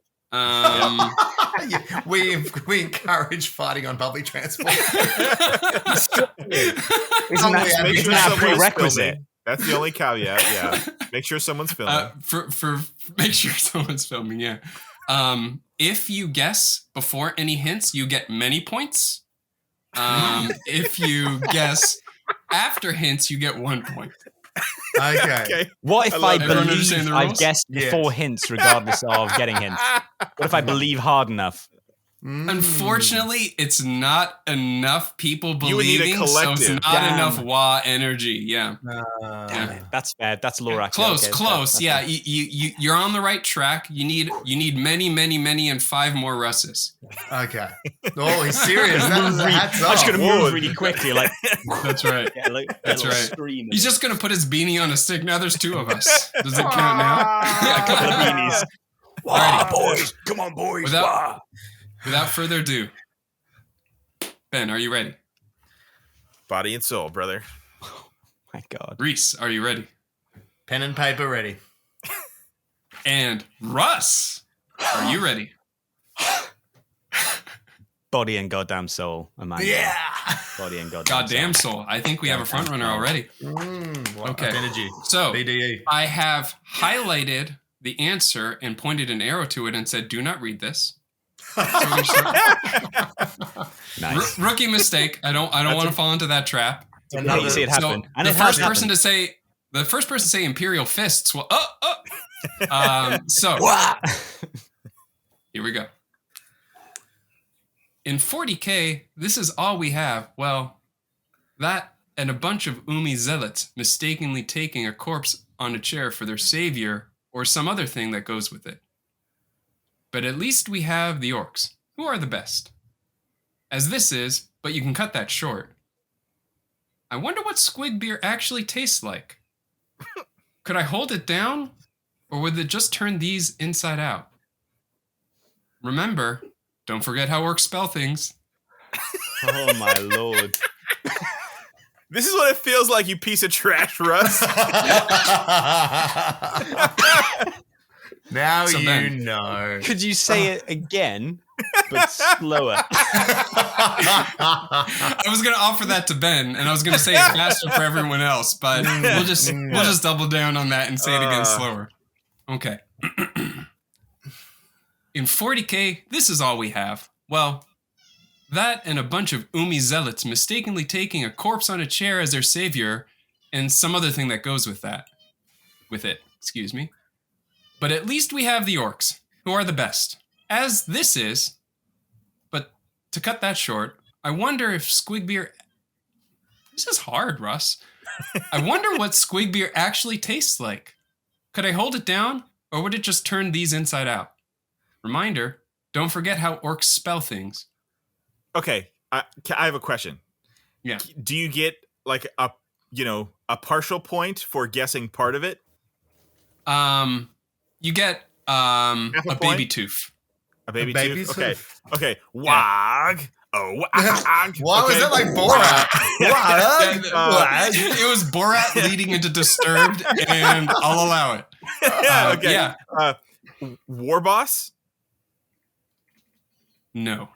We encourage fighting on public transport. Isn't that a prerequisite? That's the only caveat. Yeah, make sure someone's filming. Make sure someone's filming. Yeah. If you guess before any hints, you get many points. If you guess after hints, you get 1 point. Okay. What if I believe I've guessed before hints, regardless of getting hints? What if I believe hard enough? Unfortunately, it's not enough people believing, so it's not enough wah energy. Yeah. That's bad. That's Lorax. Close. Yeah, you're on the right track. You need many, and 5 more Russes. Okay. Oh, he's serious. I'm just gonna move really quickly. Like that's right. That's right. He's just gonna put his beanie on a stick. Now there's 2 of us. Does it count now? A couple of beanies. Wow, boys! Come on, boys! Without further ado, Ben, are you ready? Body and soul, brother. Oh my God. Reese, are you ready? Pen and paper ready. And Russ, are you ready? Body and goddamn soul, Emmanuel. Yeah. Body and goddamn soul. I think we have a front runner already. Okay. Energy. So BDE. I have highlighted the answer and pointed an arrow to it and said, "Do not read this." Nice. Rookie mistake. I don't want to fall into that trap. You see it happen. So the first person to say Imperial Fists. Well, so here we go. In 40K, this is all we have. Well, that and a bunch of Umi zealots mistakenly taking a corpse on a chair for their savior or some other thing that goes with it. But at least we have the orcs, who are the best. As this is, but you can cut that short. I wonder what squig beer actually tastes like. Could I hold it down, or would it just turn these inside out? Remember, don't forget how orcs spell things. Oh my Lord. This is what it feels like, you piece of trash, Russ. Now So you Ben, know. Could you say it again? but slower. I was going to offer that to Ben, and I was going to say it faster for everyone else, but we'll just double down on that and say it again slower. Okay. In 40K, this is all we have. Well, that and a bunch of Umi zealots mistakenly taking a corpse on a chair as their savior, and some other thing that goes with that. With it, excuse me. But at least we have the orcs, who are the best. As this is. But to cut that short, I wonder if Squigbeer... This is hard, Russ. I wonder what Squigbeer actually tastes like. Could I hold it down, or would it just turn these inside out? Reminder, don't forget how orcs spell things. Okay, I have a question. Yeah. Do you get like a partial point for guessing part of it? You get a baby tooth. A baby tooth? Okay. Okay. Wag. Oh, wag. Why was that like Borat? It was Borat leading into Disturbed, and I'll allow it. Okay. Yeah. War boss? No.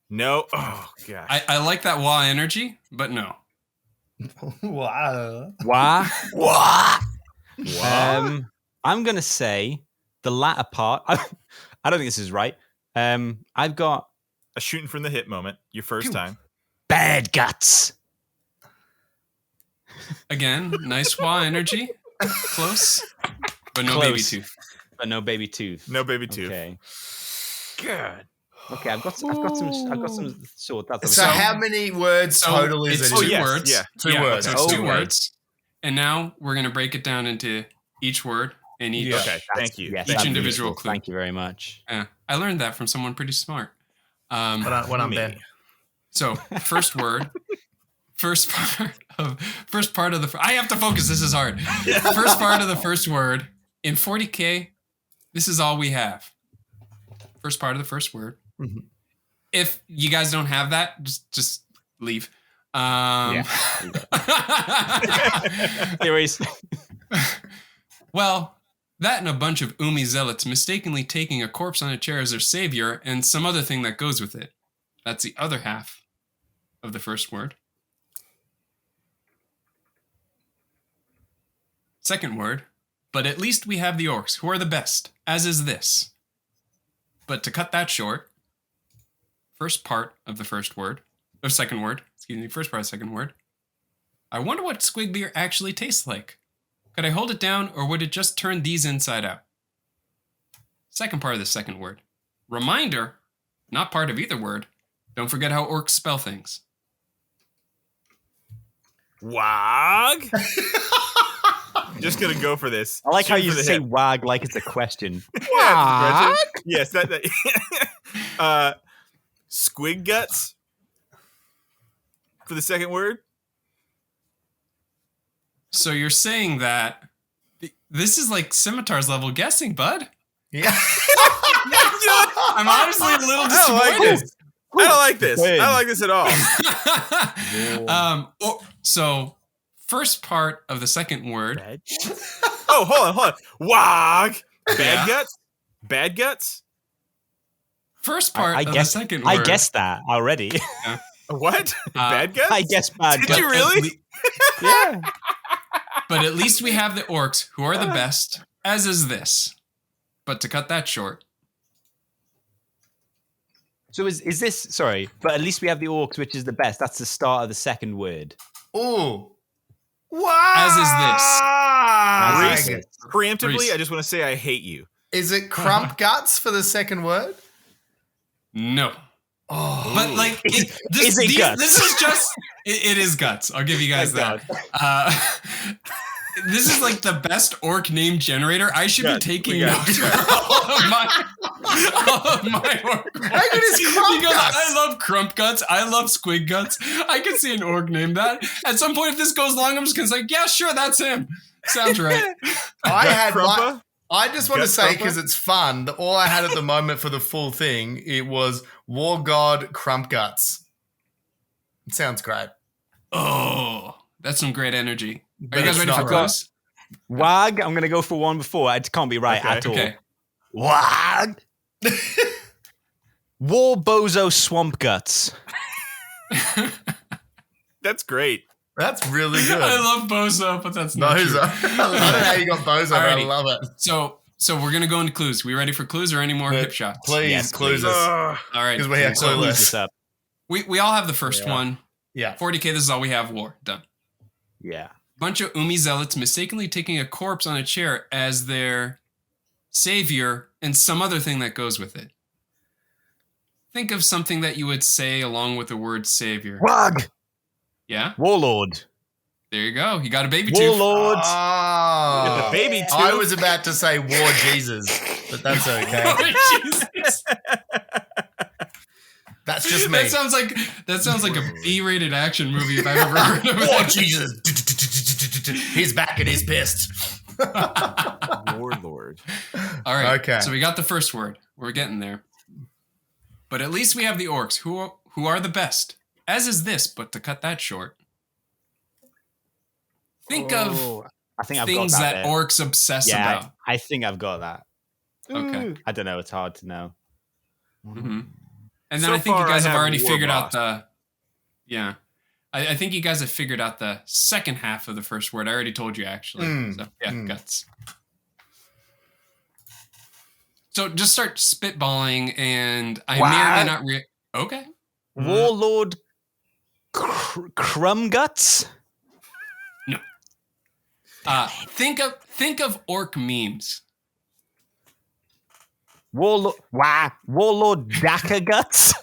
No. Oh gosh. I like that wah energy, but no. Wow. Wah. Wah. I'm gonna say the latter part. I don't think this is right. I've got A shooting from the hip moment. Your first time. bad guts. Again, nice wah energy. Close. But no baby tooth. But no baby tooth. No baby tooth. Okay. Good. Okay, I've got some sort. So how many words total is it's it? two words. Yeah. Two words. So it's two Okay. words. And now we're going to break it down into each word and each, Okay. Thank you. Yes, each that'd be individual useful. clue. Thank you very much. I learned that from someone pretty smart. When I'm Ben. So first word, first part of the. I have to focus. This is hard. First part of the first word in 40K. This is all we have. First part of the first word. Mm-hmm. If you guys don't have that, just leave. Anyways, Well, that and a bunch of Umi zealots mistakenly taking a corpse on a chair as their savior, and some other thing that goes with it. That's the other half of the first word. Second word, but at least we have the orcs, who are the best, as is this. But to cut that short, first part of the first word, or second word, first part of the second word. I wonder what Squigbeer actually tastes like. Could I hold it down, or would it just turn these inside out? Second part of the second word. Reminder, not part of either word. Don't forget how orcs spell things. Wag. Just gonna go for this. I like how Shoot you for the say hip. wag like it's a question. Yeah, it's a question. Yes, squig guts for the second word. So you're saying that this is like Scimitar's level guessing, bud? Yeah. I'm honestly a little I don't like this. disappointed. I don't like this at all. So first part of the second word. Oh, hold on. Wag. Bad guts? Bad guts? First part of the second word. I guessed that already. Yeah. What? Bad guts? I guessed bad Did guts. you really? Yeah. But at least we have the orcs, who are the best, as is this. But to cut that short. So is this, sorry, but at least we have the orcs, which is the best. That's the start of the second word. Ooh. Wow. As is this. Preemptively, Reese. I just want to say I hate you. Is it crump guts for the second word? No. Oh. But like, Is it guts? This is just, it is guts. I'll give you guys that. This is like the best orc name generator. I should be taking notes for all of my orc. How good is crump Because guts? I love crump guts. I love squig guts. I could see an orc name that. At some point, if this goes long, I'm just gonna say, yeah, sure, that's him. Sounds right. I just want to say, because it's fun, that all I had at the moment for the full thing, it was War God Crump Guts. It sounds great. Oh, that's some great energy. Are But you guys it's ready for not close? Wag, I'm going to go for one before. It can't be right at all. Okay. Wag. War Bozo Swamp Guts. That's great. That's really good. I love Bozo, but that's not true. I don't know how you got Bozo, but I love it. So we're going to go into clues. We ready for clues or any more hip shots? Please, clues us. All right. Because we have clueless. We all have the first one. Yeah. 40K, this is all we have. War. Done. Yeah. Bunch of Umi zealots mistakenly taking a corpse on a chair as their savior and some other thing that goes with it. Think of something that you would say along with the word savior. Wag. Yeah? Warlord. There you go. You got a baby tooth. Warlord. Oh, the baby tooth. I was about to say War Jesus, but that's okay. Oh, Jesus. That's just me. That sounds like a B-rated action movie if I've ever heard of it. War Jesus. He's back and he's pissed. Warlord. All right. Okay. So we got the first word. We're getting there. But at least we have the orcs who are the best. As is this, but to cut that short. Think of I think I've things got that orcs obsess about. I think I've got that. Okay. I don't know. It's hard to know. Mm-hmm. And then So I think you far, guys I have have already War figured Boss. out the... Yeah. I think you guys have figured out the second half of the first word. I already told you, actually. So, yeah, guts. So just start spitballing, and I may or may not... Okay. Warlord Crumb Guts? No. Think of orc memes. Warlord Daka Guts?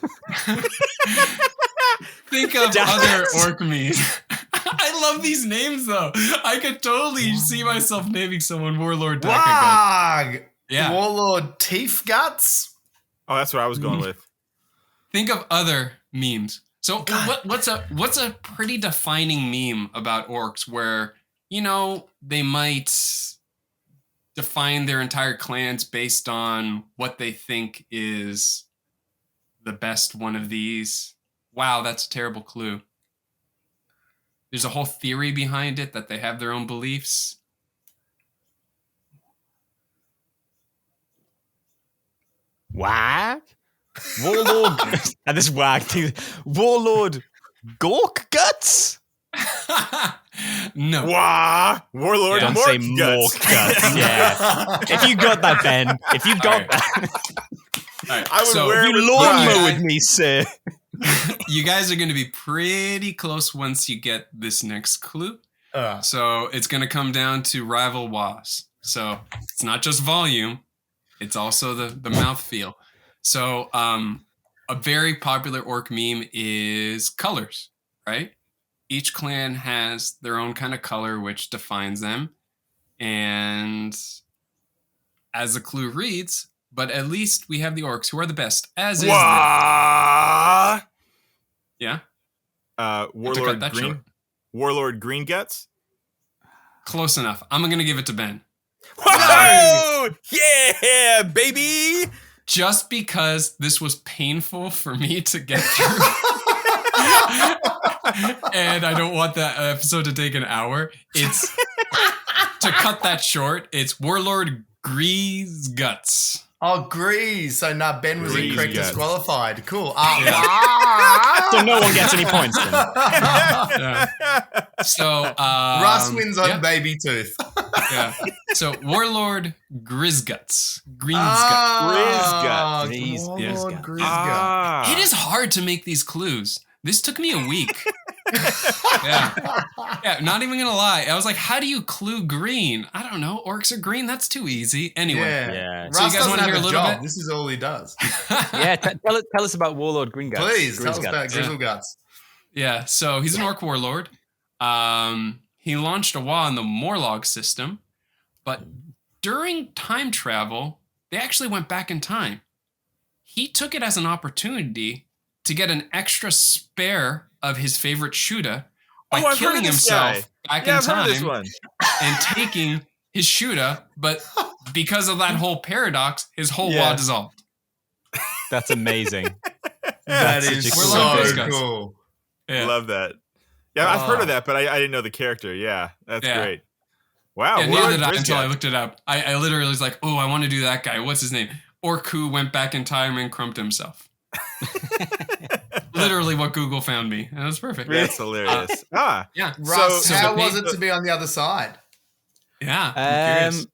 Think of other orc memes. I love these names, though. I could totally see myself naming someone Warlord Daka Guts. Wag. Yeah. Warlord Teeth Guts. Oh, that's what I was going with. Think of other memes. So what's a pretty defining meme about orcs where, you know, they might define their entire clans based on what they think is the best one of these? Wow, that's a terrible clue. There's a whole theory behind it that they have their own beliefs. Wag? Warlord. And this wag thing. Warlord Gork Guts? No. Wah! Warlord Don't Mork say Guts. Mork Guts. Yeah. If you got that, Ben. If you got that. All right, I would wear You with lawnmower pride. with me, sir. You guys are going to be pretty close once you get this next clue. So it's going to come down to rival was. So it's not just volume, it's also the mouthfeel. So a very popular orc meme is colors, right? Each clan has their own kind of color which defines them. And as the clue reads, but at least we have the orcs who are the best, as is this. Wah! Yeah? Warlord that Green. short. Warlord Green Guts. Close enough. I'm going to give it to Ben. Whoa! Yeah, baby! Just because this was painful for me to get through. And I don't want that episode to take an hour. It's to cut that short. It's Warlord Grease Guts. Oh, Grease. So now Ben was Grease incorrect, Guts. disqualified. Cool. So no one gets any points then. Yeah. So Russ wins on yeah. Baby Tooth. Yeah. So Warlord Grizguts. Ah, Grizgut. Yes. Warlord Grizgut. Ah. It is hard to make these clues. This took me a week. Yeah. Yeah, not even gonna lie. I was like, how do you clue green? I don't know. Orcs are green. That's too easy. Anyway. Yeah. So you Russ guys doesn't wanna have hear a a little job. bit? This is all he does. Yeah, tell us about Warlord Green Guts. Please, tell us Grizgut. about Grizzle Guts. Yeah, so he's an orc warlord. He launched a WoW on the Morlog system, but during time travel, they actually went back in time. He took it as an opportunity to get an extra spare of his favorite shooter by I've heard killing of this himself guy. back Yeah, in I've heard of this time one. and taking his shooter, but because of that whole paradox, his whole Yeah. WoW dissolved. That's amazing. That That's is such a We're cool like so those guys. cool. Yeah. Love that. Yeah, I've heard of that, but I didn't know the character. Yeah, that's Yeah. great. Wow. Yeah, neither Warlord did I until I Grizgut. looked it up. I literally was like, oh, I want to do that guy. What's his name? Ork who went back in time and crumped himself. Literally what Google found me. That was perfect. That's hilarious. Yeah. Russ, So how was it to be on the other side? Yeah. I'm curious.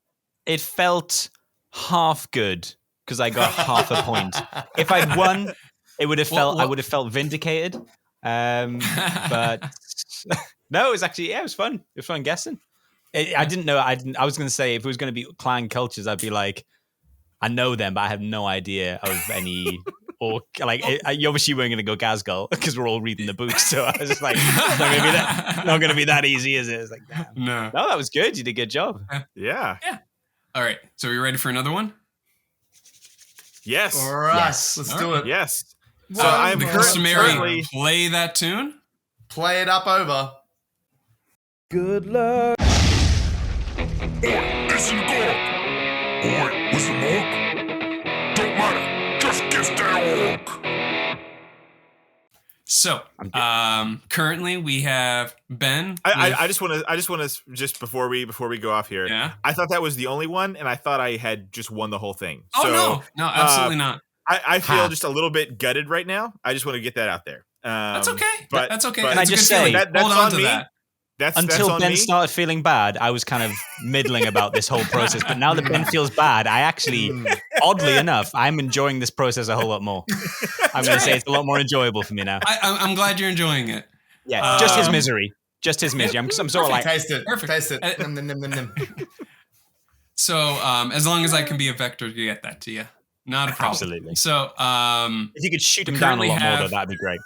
It felt half good because I got half a point. If I'd won, it would have felt I would have felt vindicated. But no, it was actually it was fun. It was fun guessing. I didn't know. I was going to say if it was going to be clan cultures, I'd be like, I know them, but I have no idea of any. Or like, you obviously weren't going to go Gazgul because we're all reading the books. So I was just like, it's not going to be that easy, is it? It's like, damn. No, that was good. You did a good job. Yeah. All right. So are you ready for another one? Yes. All right. Yes. Let's do it. Yes. So I'm currently play that tune. Play it up over. Good luck. Oi, listen, Gork. Oi, listen, Mork. Don't matter. Just get that orc. So, currently we have Ben. I just want to before we go off here. Yeah. I thought that was the only one, and I thought I had just won the whole thing. Oh no, absolutely not. I feel just a little bit gutted right now. I just want to get that out there. That's okay. That's okay. Can I just say, that's hold on to me. that. Until Ben started feeling bad, I was kind of middling about this whole process. But now that Ben feels bad, I actually, oddly enough, I'm enjoying this process a whole lot more. I'm going to say it's a lot more enjoyable for me now. I'm glad you're enjoying it. Yeah, just his misery. Just his misery. I'm sort of like... Taste it. Perfect. Taste it. Nim, nim, nim, nim, nim. So as long as I can be a vector to get that to you. Not a problem. Absolutely. So if you could shoot him down a lot more, though, that'd be great.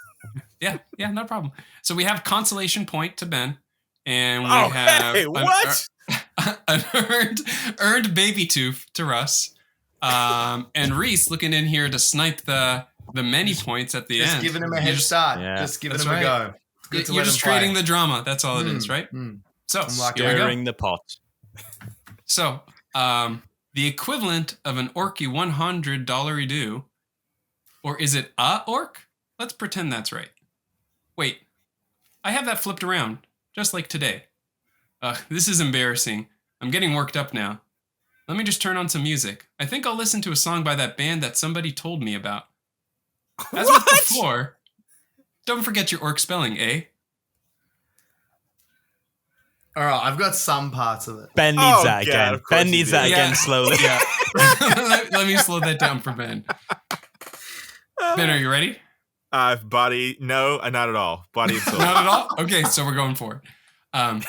Yeah, no problem. So we have consolation point to Ben. And we have an earned baby tooth to Russ. And Reese looking in here to snipe the many points at the end. Just giving him a head start. Yeah. Just giving him a go. You're just trading the drama. That's all it is, right? So stirring the pot. So the equivalent of an orky $100 due, or is it a orc? Let's pretend that's right. Wait, I have that flipped around. Just like today. This is embarrassing. I'm getting worked up now. Let me just turn on some music. I think I'll listen to a song by that band that somebody told me about. As with before, don't forget your orc spelling, eh? All right, I've got some parts of it. Ben needs that again. Ben needs that again slowly. Yeah. let me slow that down for Ben. Ben, are you ready? Body, no, not at all. Body and soul. Not at all? Okay, so we're going for it.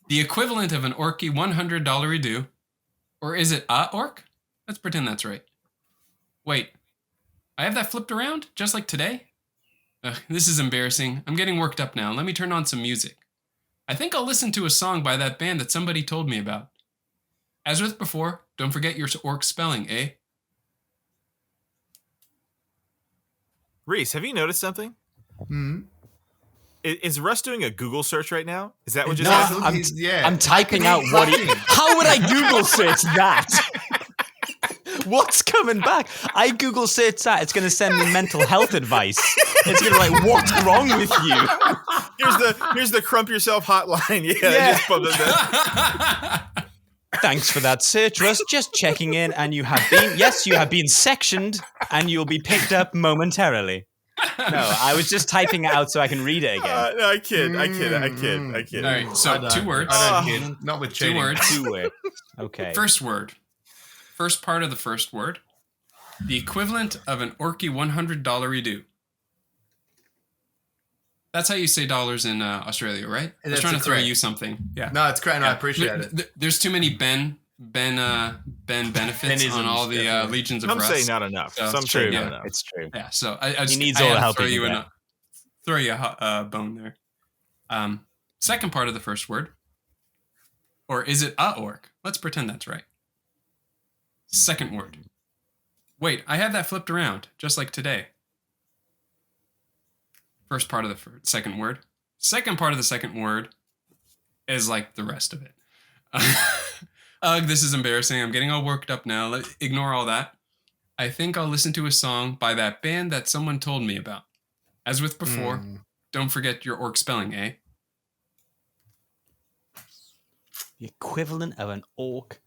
The equivalent of an orky $100 due, or is it a orc? Let's pretend that's right. Wait, I have that flipped around, just like today? This is embarrassing. I'm getting worked up now. Let me turn on some music. I think I'll listen to a song by that band that somebody told me about. As with before, don't forget your orc spelling, eh? Reese, have you noticed something? Is Russ doing a Google search right now? Is that what just happened? I'm typing out what he... How would I Google search that? What's coming back? I Google search that. It's going to send me mental health advice. It's going to be like, what's wrong with you? Here's the crump yourself hotline. Yeah. Thanks for that search, Russ. Just checking in, and you have been sectioned, and you'll be picked up momentarily. No, I was just typing it out so I can read it again. No, I kid. All right, so 2 words. I don't kid. Not with cheating. 2 words. 2 words. Okay. First word. First part of the first word. The equivalent of an orky $100 due. That's how you say dollars in Australia, right? I was trying to throw you something. Yeah. No, it's great. And I appreciate it. There's too many Ben benefits on all the Legions of Russ. Some say not enough. Some say not enough. It's true. Yeah. So I just, he needs all the help. Throw you a bone there. Second part of the first word. Or is it a orc? Let's pretend that's right. Second word. Wait, I have that flipped around, just like today. First part of the second word. Second part of the second word is like the rest of it. This is embarrassing. I'm getting all worked up now. Ignore all that. I think I'll listen to a song by that band that someone told me about. As with before, don't forget your orc spelling, eh? The equivalent of an orc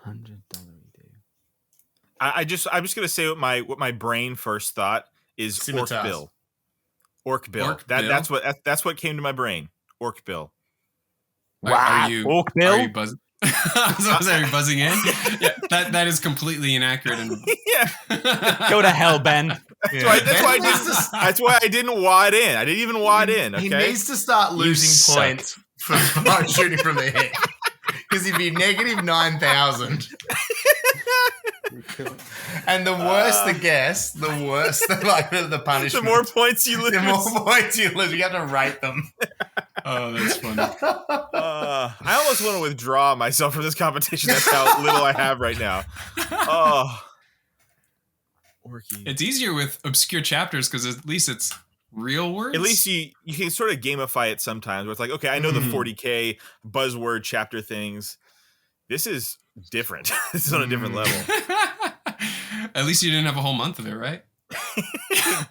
$100 due. I'm just gonna say what my brain first thought is Scimitars. Ork Bill. Ork Bill. Ork Bill? That's what came to my brain. Ork Bill. Are you Ork Bill? Are you buzzing? Are you buzzing in? Yeah, that is completely inaccurate. Yeah. Go to hell, Ben. That's why I didn't wad in. I didn't even wad in. Okay. He needs to start losing points for shooting from the hip. Because he'd be negative 9,000. And the worse the guess, the worse the punishment. The more points you lose. The more points you lose. You have to rate them. Oh, that's funny. I almost want to withdraw myself from this competition. That's how little I have right now. Oh. Orky. It's easier with obscure chapters because at least it's real words. At least you can sort of gamify it sometimes where it's like, okay, I know the 40K buzzword chapter things. This is different. This is on a different level. At least you didn't have a whole month of it, right?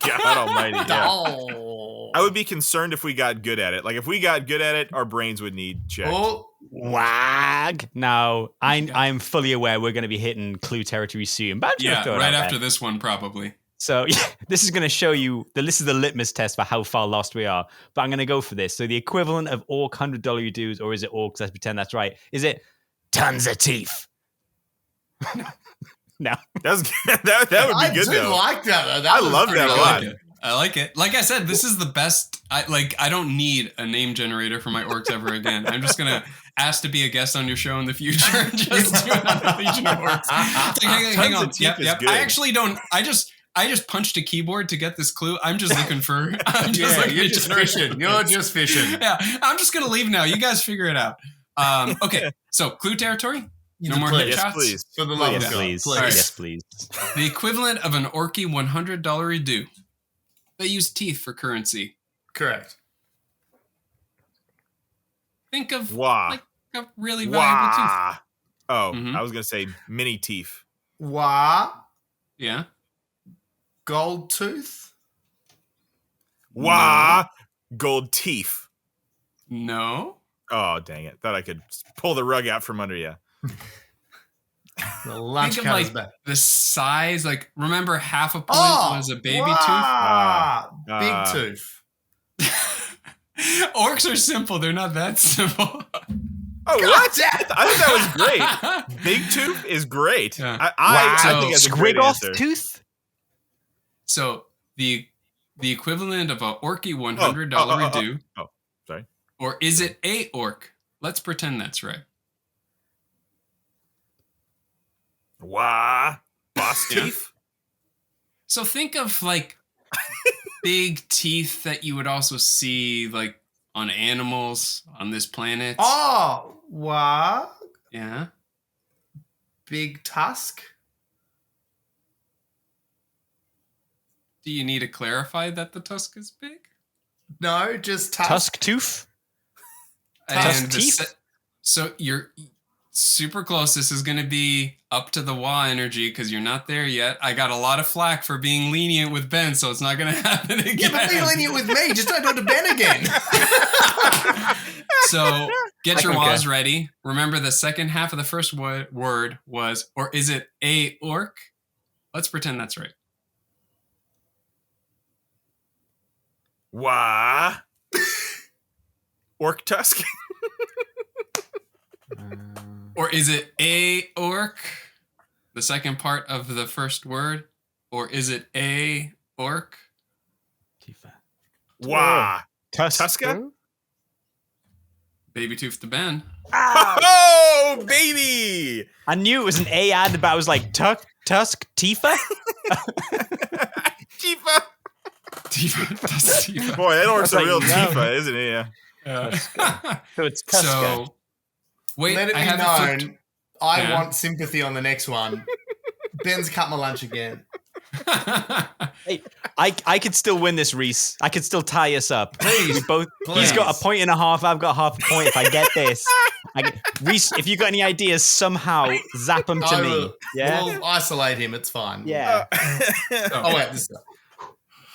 God almighty. Yeah. Oh. I would be concerned if we got good at it. Like if we got good at it, our brains would need checked. Oh. Wag. No, I'm fully aware we're going to be hitting clue territory soon. But Yeah, right after this one, probably. So yeah, this is going to show you this is the litmus test for how far lost we are. But I'm going to go for this. So the equivalent of Ork $100 dues, or is it Orks? Let's pretend that's right. Is it tons of teeth? No. That would be good though. I like that. I love that a lot. I like it. Like I said, this is the best. I don't need a name generator for my orcs ever again. I'm just gonna ask to be a guest on your show in the future. Just do another Legion of Orcs. Like, hang on. Yep. I actually don't. I just punched a keyboard to get this clue. I'm just looking for. You're just fishing. You're just fishing. Yeah. I'm just gonna leave now. You guys figure it out. Okay. So clue territory. No more hit shots? Yes, please. For the love of God. Please. Right. Yes, please. The equivalent of an Orky $100 due. They use teeth for currency. Correct. Think of Wah. like a really valuable tooth. Oh, Mhm. I was going to say mini teeth. Wah. Yeah. Gold tooth. Wah. Gold teeth. No. Oh, dang it. Thought I could pull the rug out from under you. The lunch Think of comes like back. the size. Like remember, half a point was a baby Big tooth. tooth. Orcs are simple. They're not that simple. Oh, what? I think that was great. Big tooth is great. Yeah. I think that's a great Squig-off answer. tooth? So the equivalent of a Orky $100 due. Oh, sorry. Or is it a orc? Let's pretend that's right. Wah. Boss teeth? So think of like big teeth that you would also see like on animals on this planet. Oh, wah. Yeah. Big tusk. Do you need to clarify that the tusk is big? No, just tusk. Tusk tooth? And Tusk teeth? So you're super close. This is going to be up to the wah energy because you're not there yet. I got a lot of flack for being lenient with Ben, so it's not going to happen again. Yeah, but be lenient with me. Just don't do it to Ben again. So get your wahs ready. Remember the second half of the first word was, or is it a orc? Let's pretend that's right. Wah. Orc tusk? Or is it a orc? The second part of the first word? Or is it a orc? Wah. Tuska? Baby tooth to Ben. Oh, baby. I knew it was an A ad, but I was like, Tusk Tifa? Tifa. Tifa. Boy, that orc's a like, real no. Tifa, isn't it? Yeah. So it's Tuska. So, wait, Let it I be have it known. flipped. I Yeah. want sympathy on the next one. Ben's cut my lunch again. Hey, I could still win this, Reese. I could still tie us up. Please, We both. He's got 1.5 points. I've got 0.5 point. If I get this, Reese, if you got any ideas, somehow zap them to I me. will. Yeah. We'll isolate him. It's fine. Yeah. Oh, wait. This stuff.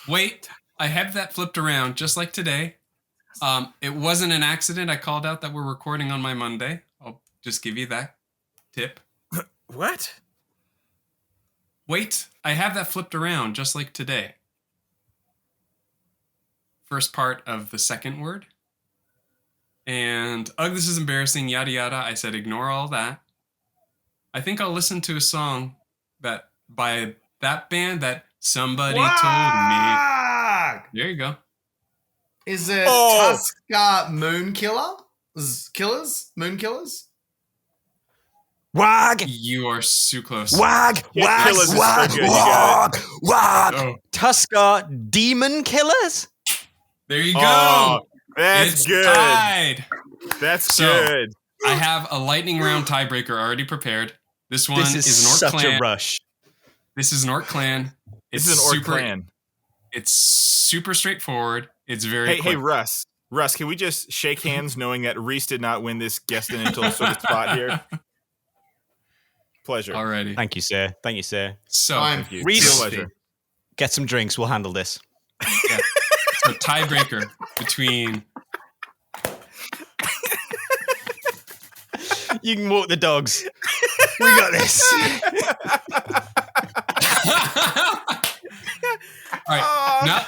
Wait, I have that flipped around just like today. It wasn't an accident. I called out that we're recording on my Monday. I'll just give you that tip. What? Wait, I have that flipped around just like today. first part of the second word. And, this is embarrassing, yada yada. I said, ignore all that. I think I'll listen to a song that by that band that somebody told me. There you go. Is it Tusker Moon Killers? Moon Killers? Wag! You are so close. Wag! Wag! Wag! Tusker Demon Killers? There you go. That's good. Tied. That's good. I have a lightning round tiebreaker already prepared. This one is an Orc such clan. a rush. This is an Orc clan. This is an Orc clan. It's super straightforward. It's very quick. Hey, Russ. Russ, can we just shake hands knowing that Reese did not win this guest in until sort of spot here? Pleasure. Alrighty. Thank you, sir. Thank you, sir. So, thank you. Reese, pleasure. Get some drinks. We'll handle this. Yeah. So tiebreaker between. You can walk the dogs. We got this. All right.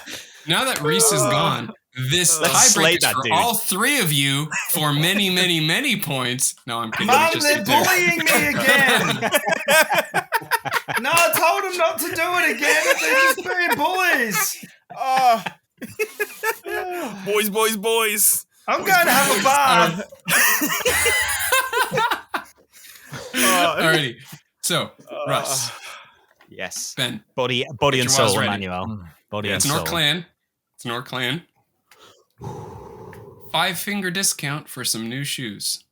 Now that Reese is gone, this tiebreaker is for all three of you for many, many, many points. No, I'm kidding. Mom, they're bullying me again. No, I told them not to do it again. They're just being bullies. Boys. I'm going to have a bath. Alrighty. So, Russ. Yes. Ben. Body and soul, Emmanuel. Body and soul. It's an Orc clan. 5-finger discount for some new shoes.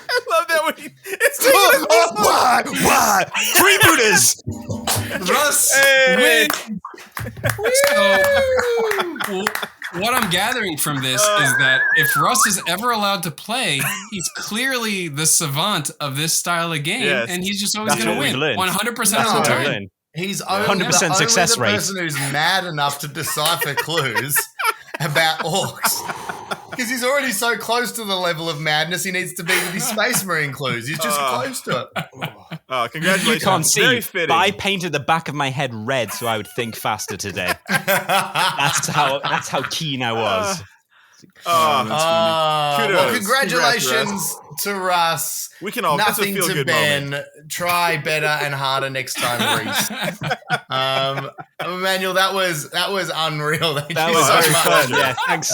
I love that one. Why? Freebooters! Russ wins! So, what I'm gathering from this is that if Russ is ever allowed to play, he's clearly the savant of this style of game, and he's just always going to win 100% of the time. He's only 100% success the rate. person who's mad enough to decipher clues about orcs. Because he's already so close to the level of madness he needs to be with his Space Marine clues. He's just close to it. Congratulations. You can't see, Very fitting. but I painted the back of my head red so I would think faster today. That's how keen I was. Well, congratulations to Russ. We can all. Nothing that's a to feel-good Ben. moment. Try better and harder next time, Reese. Emmanuel, that was unreal. Thank you so much. Yeah, thanks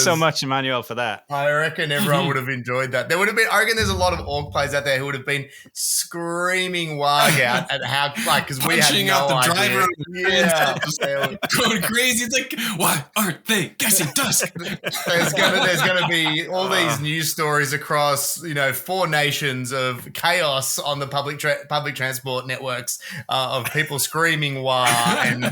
so much, Emmanuel, for that. I reckon everyone would have enjoyed that. There would have been. I reckon there's a lot of Orc players out there who would have been screaming wag out at how because we had Punching no out the idea. driver. Yeah, Going crazy. It's like, why aren't they guessing dusk? there's gonna be all these news stories across 4 nations of chaos on the public transport networks of people screaming "wah" and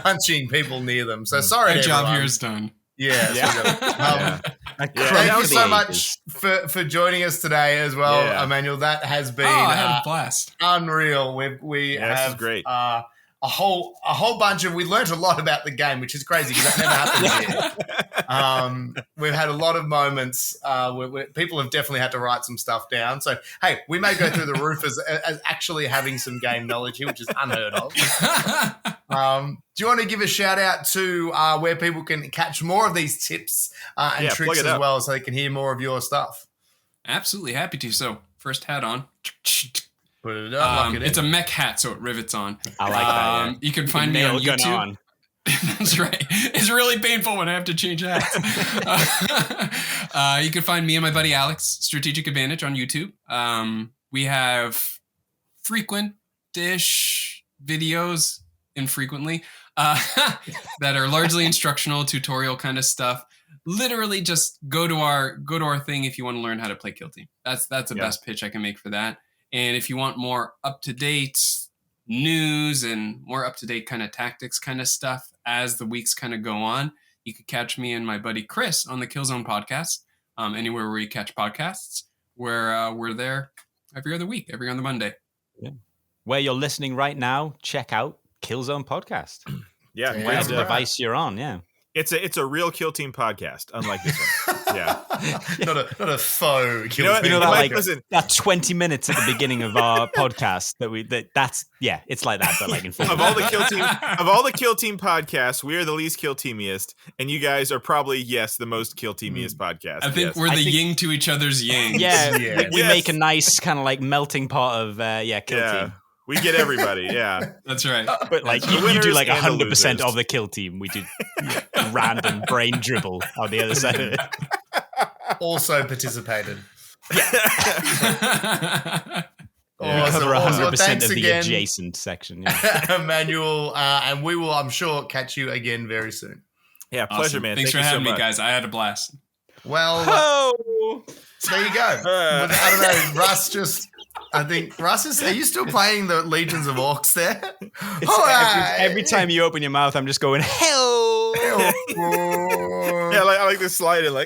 punching people near them. So sorry, Our job everyone. here is done. Thank you so much for joining us today as well, Emmanuel. That has been I had a blast. Unreal. We have this is great. A whole bunch of. We learned a lot about the game, which is crazy because that never happened here. We've had a lot of moments where people have definitely had to write some stuff down. So hey, we may go through the roof as actually having some game knowledge here, which is unheard of. Do you want to give a shout out to where people can catch more of these tips and tricks as well, so they can hear more of your stuff? Absolutely happy to. So first hat on. Put it up, it's a mech hat, so it rivets on. I like that. Yeah. You can find me on YouTube. That's right. It's really painful when I have to change hats. You can find me and my buddy Alex, Strategic Advantage, on YouTube. We have frequent-ish videos, infrequently, that are largely instructional, tutorial kind of stuff. Literally, just go to our thing if you want to learn how to play Kill Team. That's the best pitch I can make for that. And if you want more up-to-date news and more up-to-date kind of tactics kind of stuff as the weeks kind of go on, you could catch me and my buddy Chris on the KillZone podcast, anywhere where you catch podcasts, where we're there every other week, every other Monday. Yeah. Where you're listening right now, check out KillZone Podcast. Yeah, whatever device you're on, It's a real Kill Team podcast, unlike this one. Yeah, not a faux Kill You know Team. that, like, listen, that 20 minutes at the beginning of our podcast that's it's like that, but like in of all the Kill Team podcasts, we are the least Kill Teamiest, and you guys are probably the most Kill Teamiest podcast. I think we're the yin to each other's yang. Yeah, we make a nice kind of like melting pot of Kill Team. We get everybody, yeah. That's right. But like you do like 100% of the Kill Team. We do random brain dribble on the other side of it. Also participated. We cover 100% of the again, adjacent section. Emmanuel, and we will, I'm sure, catch you again very soon. Yeah, pleasure, awesome. man. Thanks Thank for having so me, guys. I had a blast. Well, there you go. I don't know, Russ just... I think Russ are you still playing the Legions of Orks there? Every time you open your mouth, I'm just going hell. Yeah, I like this slide and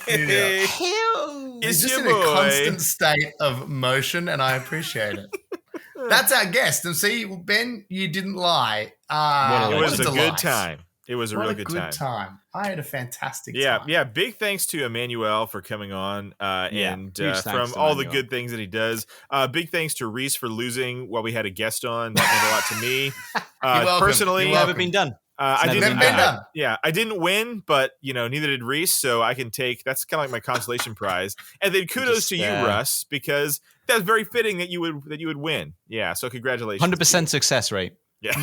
hey, hell. He's just your in boy. a constant state of motion, and I appreciate it. That's our guest, and see, Ben, you didn't lie. It was a good time. It was a real good time. I had a fantastic time. time. Yeah. Big thanks to Emmanuel for coming on and from all the good things that he does. Big thanks to Reese for losing while we had a guest on. That meant a lot to me. Personally, never been done. I didn't. I didn't win, but neither did Reese. So I can take that's kind of like my consolation prize. And then kudos to you, Russ, because that's very fitting that you would win. Yeah. So congratulations. 100% success rate. Yeah.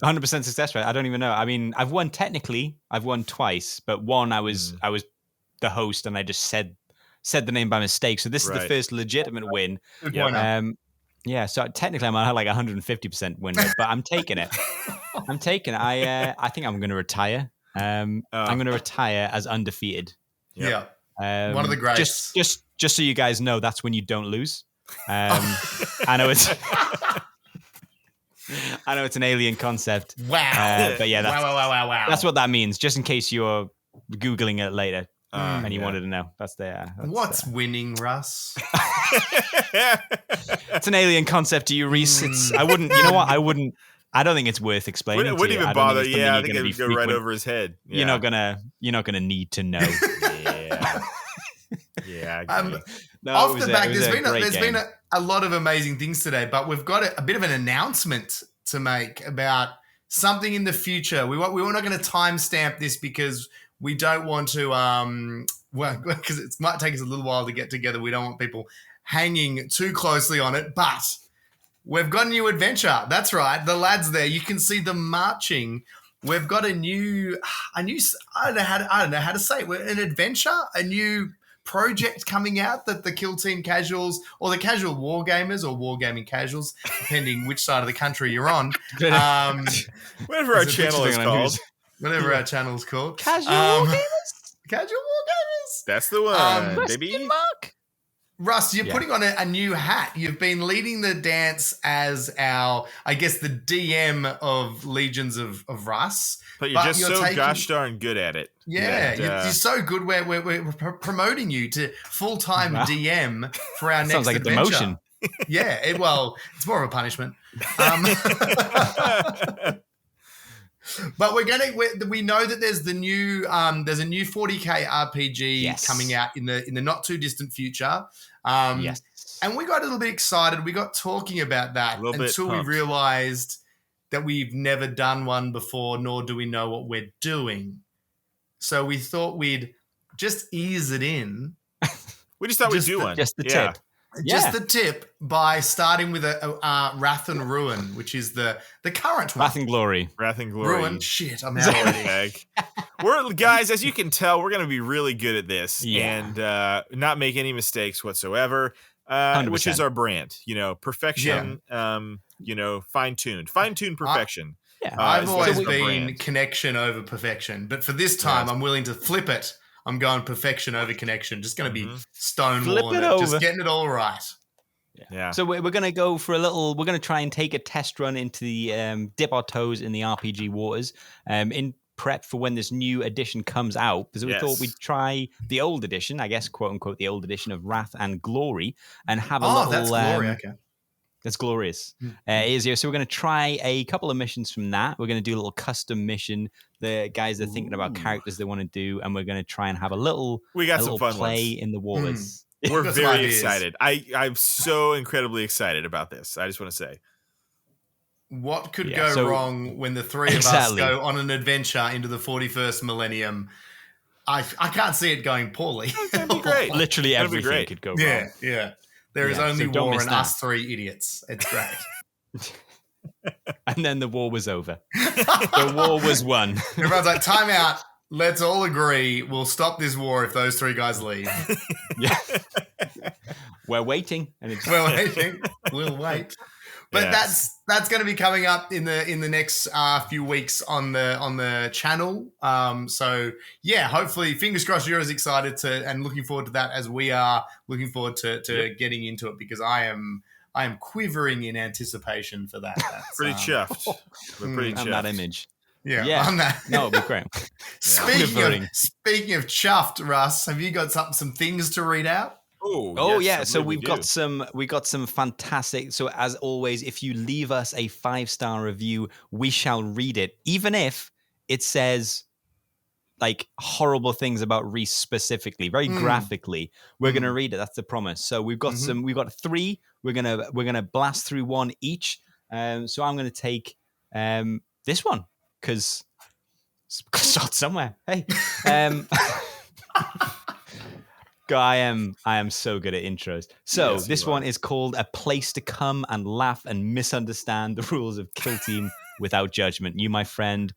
100% success rate. I don't even know. I mean, I've won twice, but one I was the host and I just said the name by mistake. So this is the first legitimate win. So technically I'm at like 150% win rate, but I'm taking it. I think I'm going to retire. I'm going to retire as undefeated. Yeah. One of the greats. Just so you guys know, that's when you don't lose. I know it's an alien concept. Wow. But yeah, wow. That's what that means. Just in case you're Googling it later and you wanted to know. What's winning, Russ? It's an alien concept to you, Reese. I don't think it's worth explaining. Wouldn't even bother. I think it would go right over his head. Yeah. You're not gonna need to know. Yeah. Off the back, there's been a lot of amazing things today, but we've got a bit of an announcement to make about something in the future. We're not going to timestamp this because we don't want to, because it might take us a little while to get together. We don't want people hanging too closely on it, but we've got a new adventure. That's right. The lads there, you can see them marching. We've got a new, I don't know how to say it. An adventure, a new project coming out that the Kill Team casuals or the casual war gamers or wargaming casuals, depending which side of the country you're on. Whatever our channel is called. Whatever our channel is called. Casual war gamers? Casual war gamers. That's the one, baby. Mark. Russ, you're putting on a new hat. You've been leading the dance as the DM of Legions of Russ. But you're so gosh darn good at it. Yeah, you're so good. We're promoting you to full-time DM for our next Sounds like adventure. a demotion. Yeah, it's more of a punishment. But we know that there's a new 40k RPG coming out in the not too distant future. Yes. And we got a little bit excited. We got talking about that until we realized that we've never done one before, nor do we know what we're doing. So we thought we'd just ease it in. We just thought we'd do one. Just the tip. Just the tip by starting with a Wrath and Ruin, which is the current one. Wrath and Glory. Ruin. Shit, I'm out already. We're guys, as you can tell, we're going to be really good at this and not make any mistakes whatsoever, which is our brand. Perfection. Fine-tuned perfection. I've always been connection over perfection, but for this time, I'm willing to flip it. I'm going perfection over connection. Just going to be stonewalling it, just getting it all right. Yeah. So we're going to go for we're going to try and take a test run into the dip our toes in the RPG waters in prep for when this new edition comes out. Because we thought we'd try the old edition, I guess, quote unquote, the old edition of Wrath and Glory and have a little. That's Glory, okay. That's glorious. So we're going to try a couple of missions from that. We're going to do a little custom mission. The guys are thinking about characters they want to do, and we're going to try and have a little some fun play ones in the wars. We're very excited. I'm so incredibly excited about this. I just want to say. What could go wrong when the three of us go on an adventure into the 41st millennium? I can't see it going poorly. That'd be great. Literally everything could go wrong. Yeah. There is only war and us three idiots. It's great. And then the war was over. The war was won. Everyone's like, time out. Let's all agree we'll stop this war if those three guys leave. Yeah. We're waiting. We're waiting. We'll wait. But that's going to be coming up in the next few weeks on the channel. So yeah, hopefully, fingers crossed, you're as excited and looking forward to that as we are looking forward to getting into it, because I am quivering in anticipation for that. That's, pretty chuffed. We're pretty chuffed. On that image. Yeah. On that. No, it'd be great. Speaking of chuffed, Russ, have you got some things to read out? Oh yes, yeah. So we've got some fantastic. So as always, if you leave us a 5-star review, we shall read it, even if it says like horrible things about Reese specifically, very graphically. We're gonna read it. That's the promise. So we've got we've got 3. We're gonna blast through one each. So I'm gonna take this one because start somewhere. Hey. I am so good at intros. So this one is called A Place to Come and Laugh and Misunderstand the Rules of Kill Team Without Judgment. You, my friend,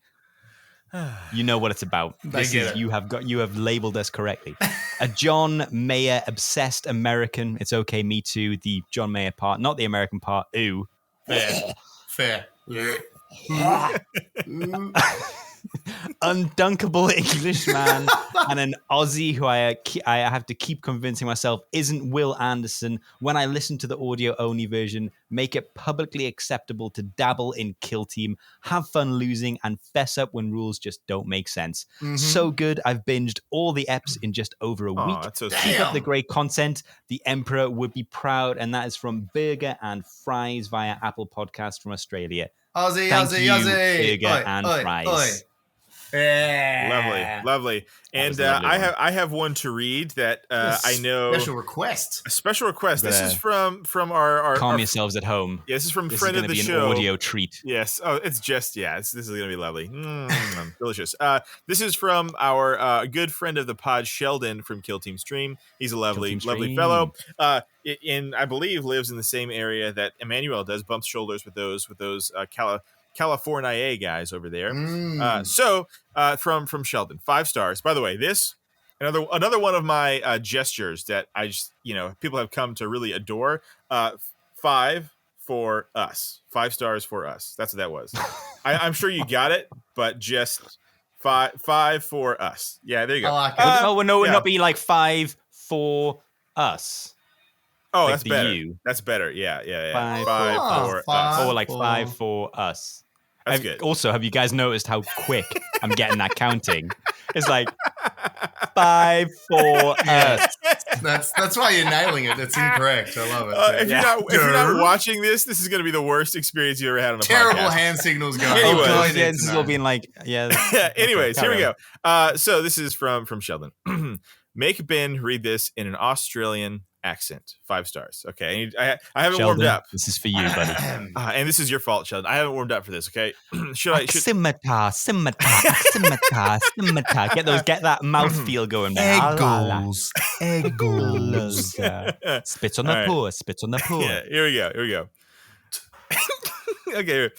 you know what it's about. You have labeled us correctly. A John Mayer obsessed American. It's okay, me too. The John Mayer part, not the American part. Ooh. Fair. Undunkable Englishman and an Aussie who I have to keep convincing myself isn't Will Anderson. When I listen to the audio only version, make it publicly acceptable to dabble in Kill Team, have fun losing, and fess up when rules just don't make sense. So good, I've binged all the eps in just over a week. Keep up the great content. The Emperor would be proud. And that is from Burger and Fries via Apple Podcast from Australia. Aussie. Burger and Fries. Yeah. Lovely. And I have one to read that I know. Special request. A special request. This is from our calm yourselves at home. Yeah, this is from this friend is of the be show. An audio treat. Yes. Oh, it's just this is gonna be lovely. Delicious. This is from our good friend of the pod, Sheldon from Kill Team Stream. He's a lovely fellow. And I believe lives in the same area that Emmanuel does. Bumps shoulders with those California guys over there. So from Sheldon, 5 stars. By the way, this another one of my gestures that I just people have come to really adore. 5 for us. 5 stars for us. That's what that was. I'm sure you got it, but just 5 for us. Yeah, there you go. Would not be like 5 for us. Oh, like that's better. U. That's better. Yeah. 5 for us. Or like 5 for us. That's good. Also, have you guys noticed how quick I'm getting that counting? It's like 5 for us. That's why you're nailing it. It's incorrect. I love it. If you're not watching this is going to be the worst experience you ever had on a Terrible podcast. hand signals going. Anyways, this is all being like, Anyways, here we go. So this is from Sheldon. Make Ben read this in an Australian accent. 5 stars. Okay. I haven't Sheldon, warmed up. This is for you, buddy. And this is your fault, Sheldon. I haven't warmed up for this. Okay. Scimitar. Get that mouthfeel going, man. Egg goals. Spit on the poor. Spit on the poor. Yeah. Here we go. Okay.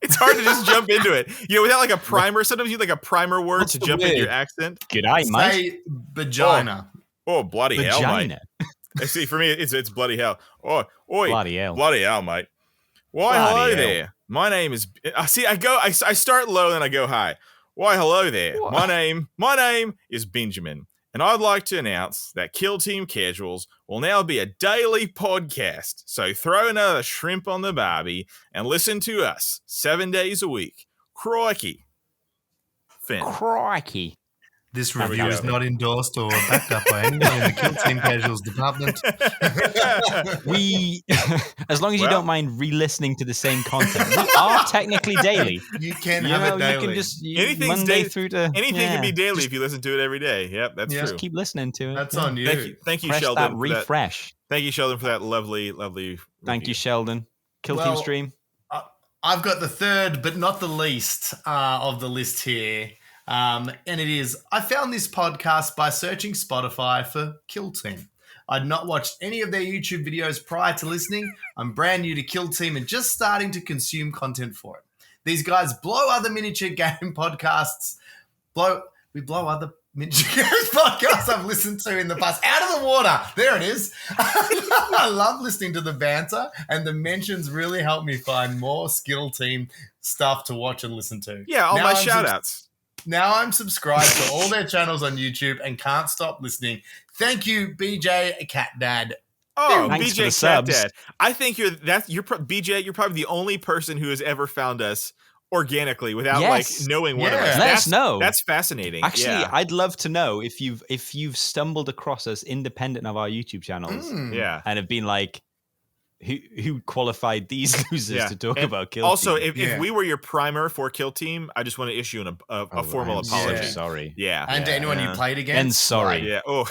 It's hard to just jump into it. Without like a primer. Sometimes you need like a primer word to jump into your accent. G'day, mate. Say vagina. Oh, bloody hell, mate. See, for me, it's bloody hell. Oh, oi, bloody hell, mate. Why, hello there. My name is. See, I start low, then I go high. Why, hello there. What? My name is Benjamin, and I'd like to announce that Kill Team Casuals will now be a daily podcast. So throw another shrimp on the barbie and listen to us 7 days a week. Crikey, Finn. Crikey. This review is not endorsed or backed up by anyone in the Kill Team Casuals department. We, as long as you don't mind re-listening to the same content, we are technically daily. You can have it daily. You can just anything can be daily if you listen to it every day. Yep, that's true. Just keep listening to it. That's on you. Thank you, Press Sheldon. That refresh. Thank you, Sheldon, for that lovely review. Thank you, Sheldon. Kill Team Stream. I've got the third, but not the least of the list here. And it is, I found this podcast by searching Spotify for Kill Team. I'd not watched any of their YouTube videos prior to listening. I'm brand new to Kill Team and just starting to consume content for it. These guys blow other miniature game podcasts. We blow other miniature games podcasts I've listened to in the past out of the water. There it is. I love listening to the banter, and the mentions really help me find more Skill Team stuff to watch and listen to. Yeah, all my shout outs. Now I'm subscribed to all their channels on YouTube and can't stop listening. Thank you, BJ Cat Dad. Oh, BJ Cat Dad. I think BJ. You're probably the only person who has ever found us organically without knowing one of us. Let us know. That's fascinating. Actually, I'd love to know if you've stumbled across us independent of our YouTube channels. And have been like, who qualified these losers to talk about Kill Team? Also, if we were your primer for Kill Team, I just want to issue a formal apology. Sorry. Yeah. And to anyone you played against. And sorry. Yeah. Oh, to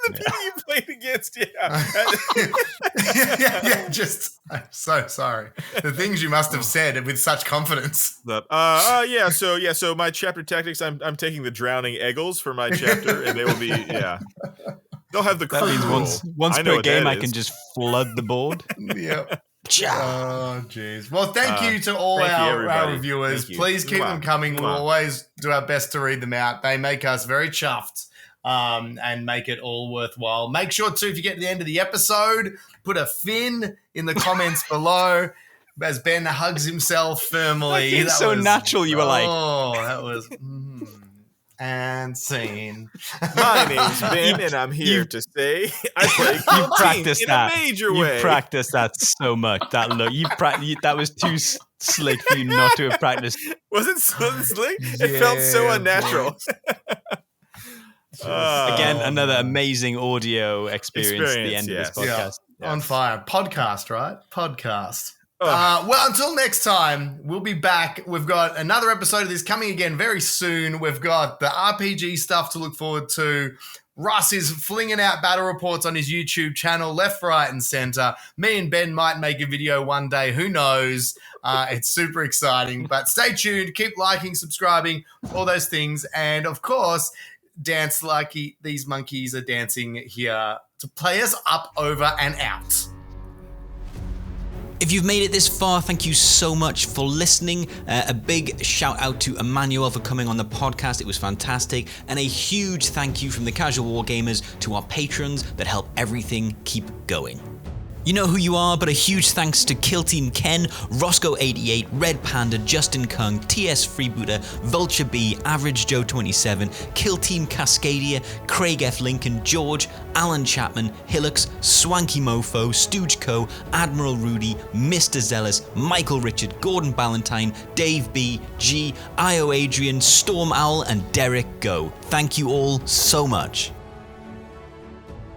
the people you played against. Yeah. Just, I'm so sorry. The things you must have said with such confidence. So my chapter tactics, I'm taking the drowning Eggles for my chapter, and they will be, They'll have the crew. That means once per game, I can just flood the board. Yep. Oh, jeez. Well, thank you to all our reviewers. Please keep them coming. We'll always do our best to read them out. They make us very chuffed and make it all worthwhile. Make sure, too, if you get to the end of the episode, put a fin in the comments below as Ben hugs himself firmly. It's so natural, you were like. Oh, that was... And scene. My name's Ben, and I'm here to say I play Kill Team in a major way. You practiced that so much. That look, that was too slick for you not to have practiced. Was it so slick? It felt so unnatural. Again, another amazing audio experience at the end of this podcast. Yeah. On fire. Podcast, right? Podcast. Well, until next time, we'll be back. We've got another episode of this coming again very soon. We've got the RPG stuff to look forward to. Russ is flinging out battle reports on his YouTube channel, left, right, and center. Me and Ben might make a video one day. Who knows? It's super exciting. But stay tuned. Keep liking, subscribing, all those things. And, of course, dance like these monkeys are dancing here to play us up, over, and out. If you've made it this far, thank you so much for listening. A big shout out to Emmanuel for coming on the podcast. It was fantastic. And a huge thank you from the Casual Wargamers to our patrons that help everything keep going. You know who you are, but a huge thanks to Kill Team Ken, Roscoe88, Red Panda, Justin Kung, TS Freebooter, Vulture B, Average Joe 27, Kill Team Cascadia, Craig F. Lincoln, George, Alan Chapman, Hillux, Swanky Mofo, Stooge Co, Admiral Rudy, Mr. Zealous, Michael Richard, Gordon Ballantyne, Dave B, G, Io Adrian, Storm Owl, and Derek Go. Thank you all so much.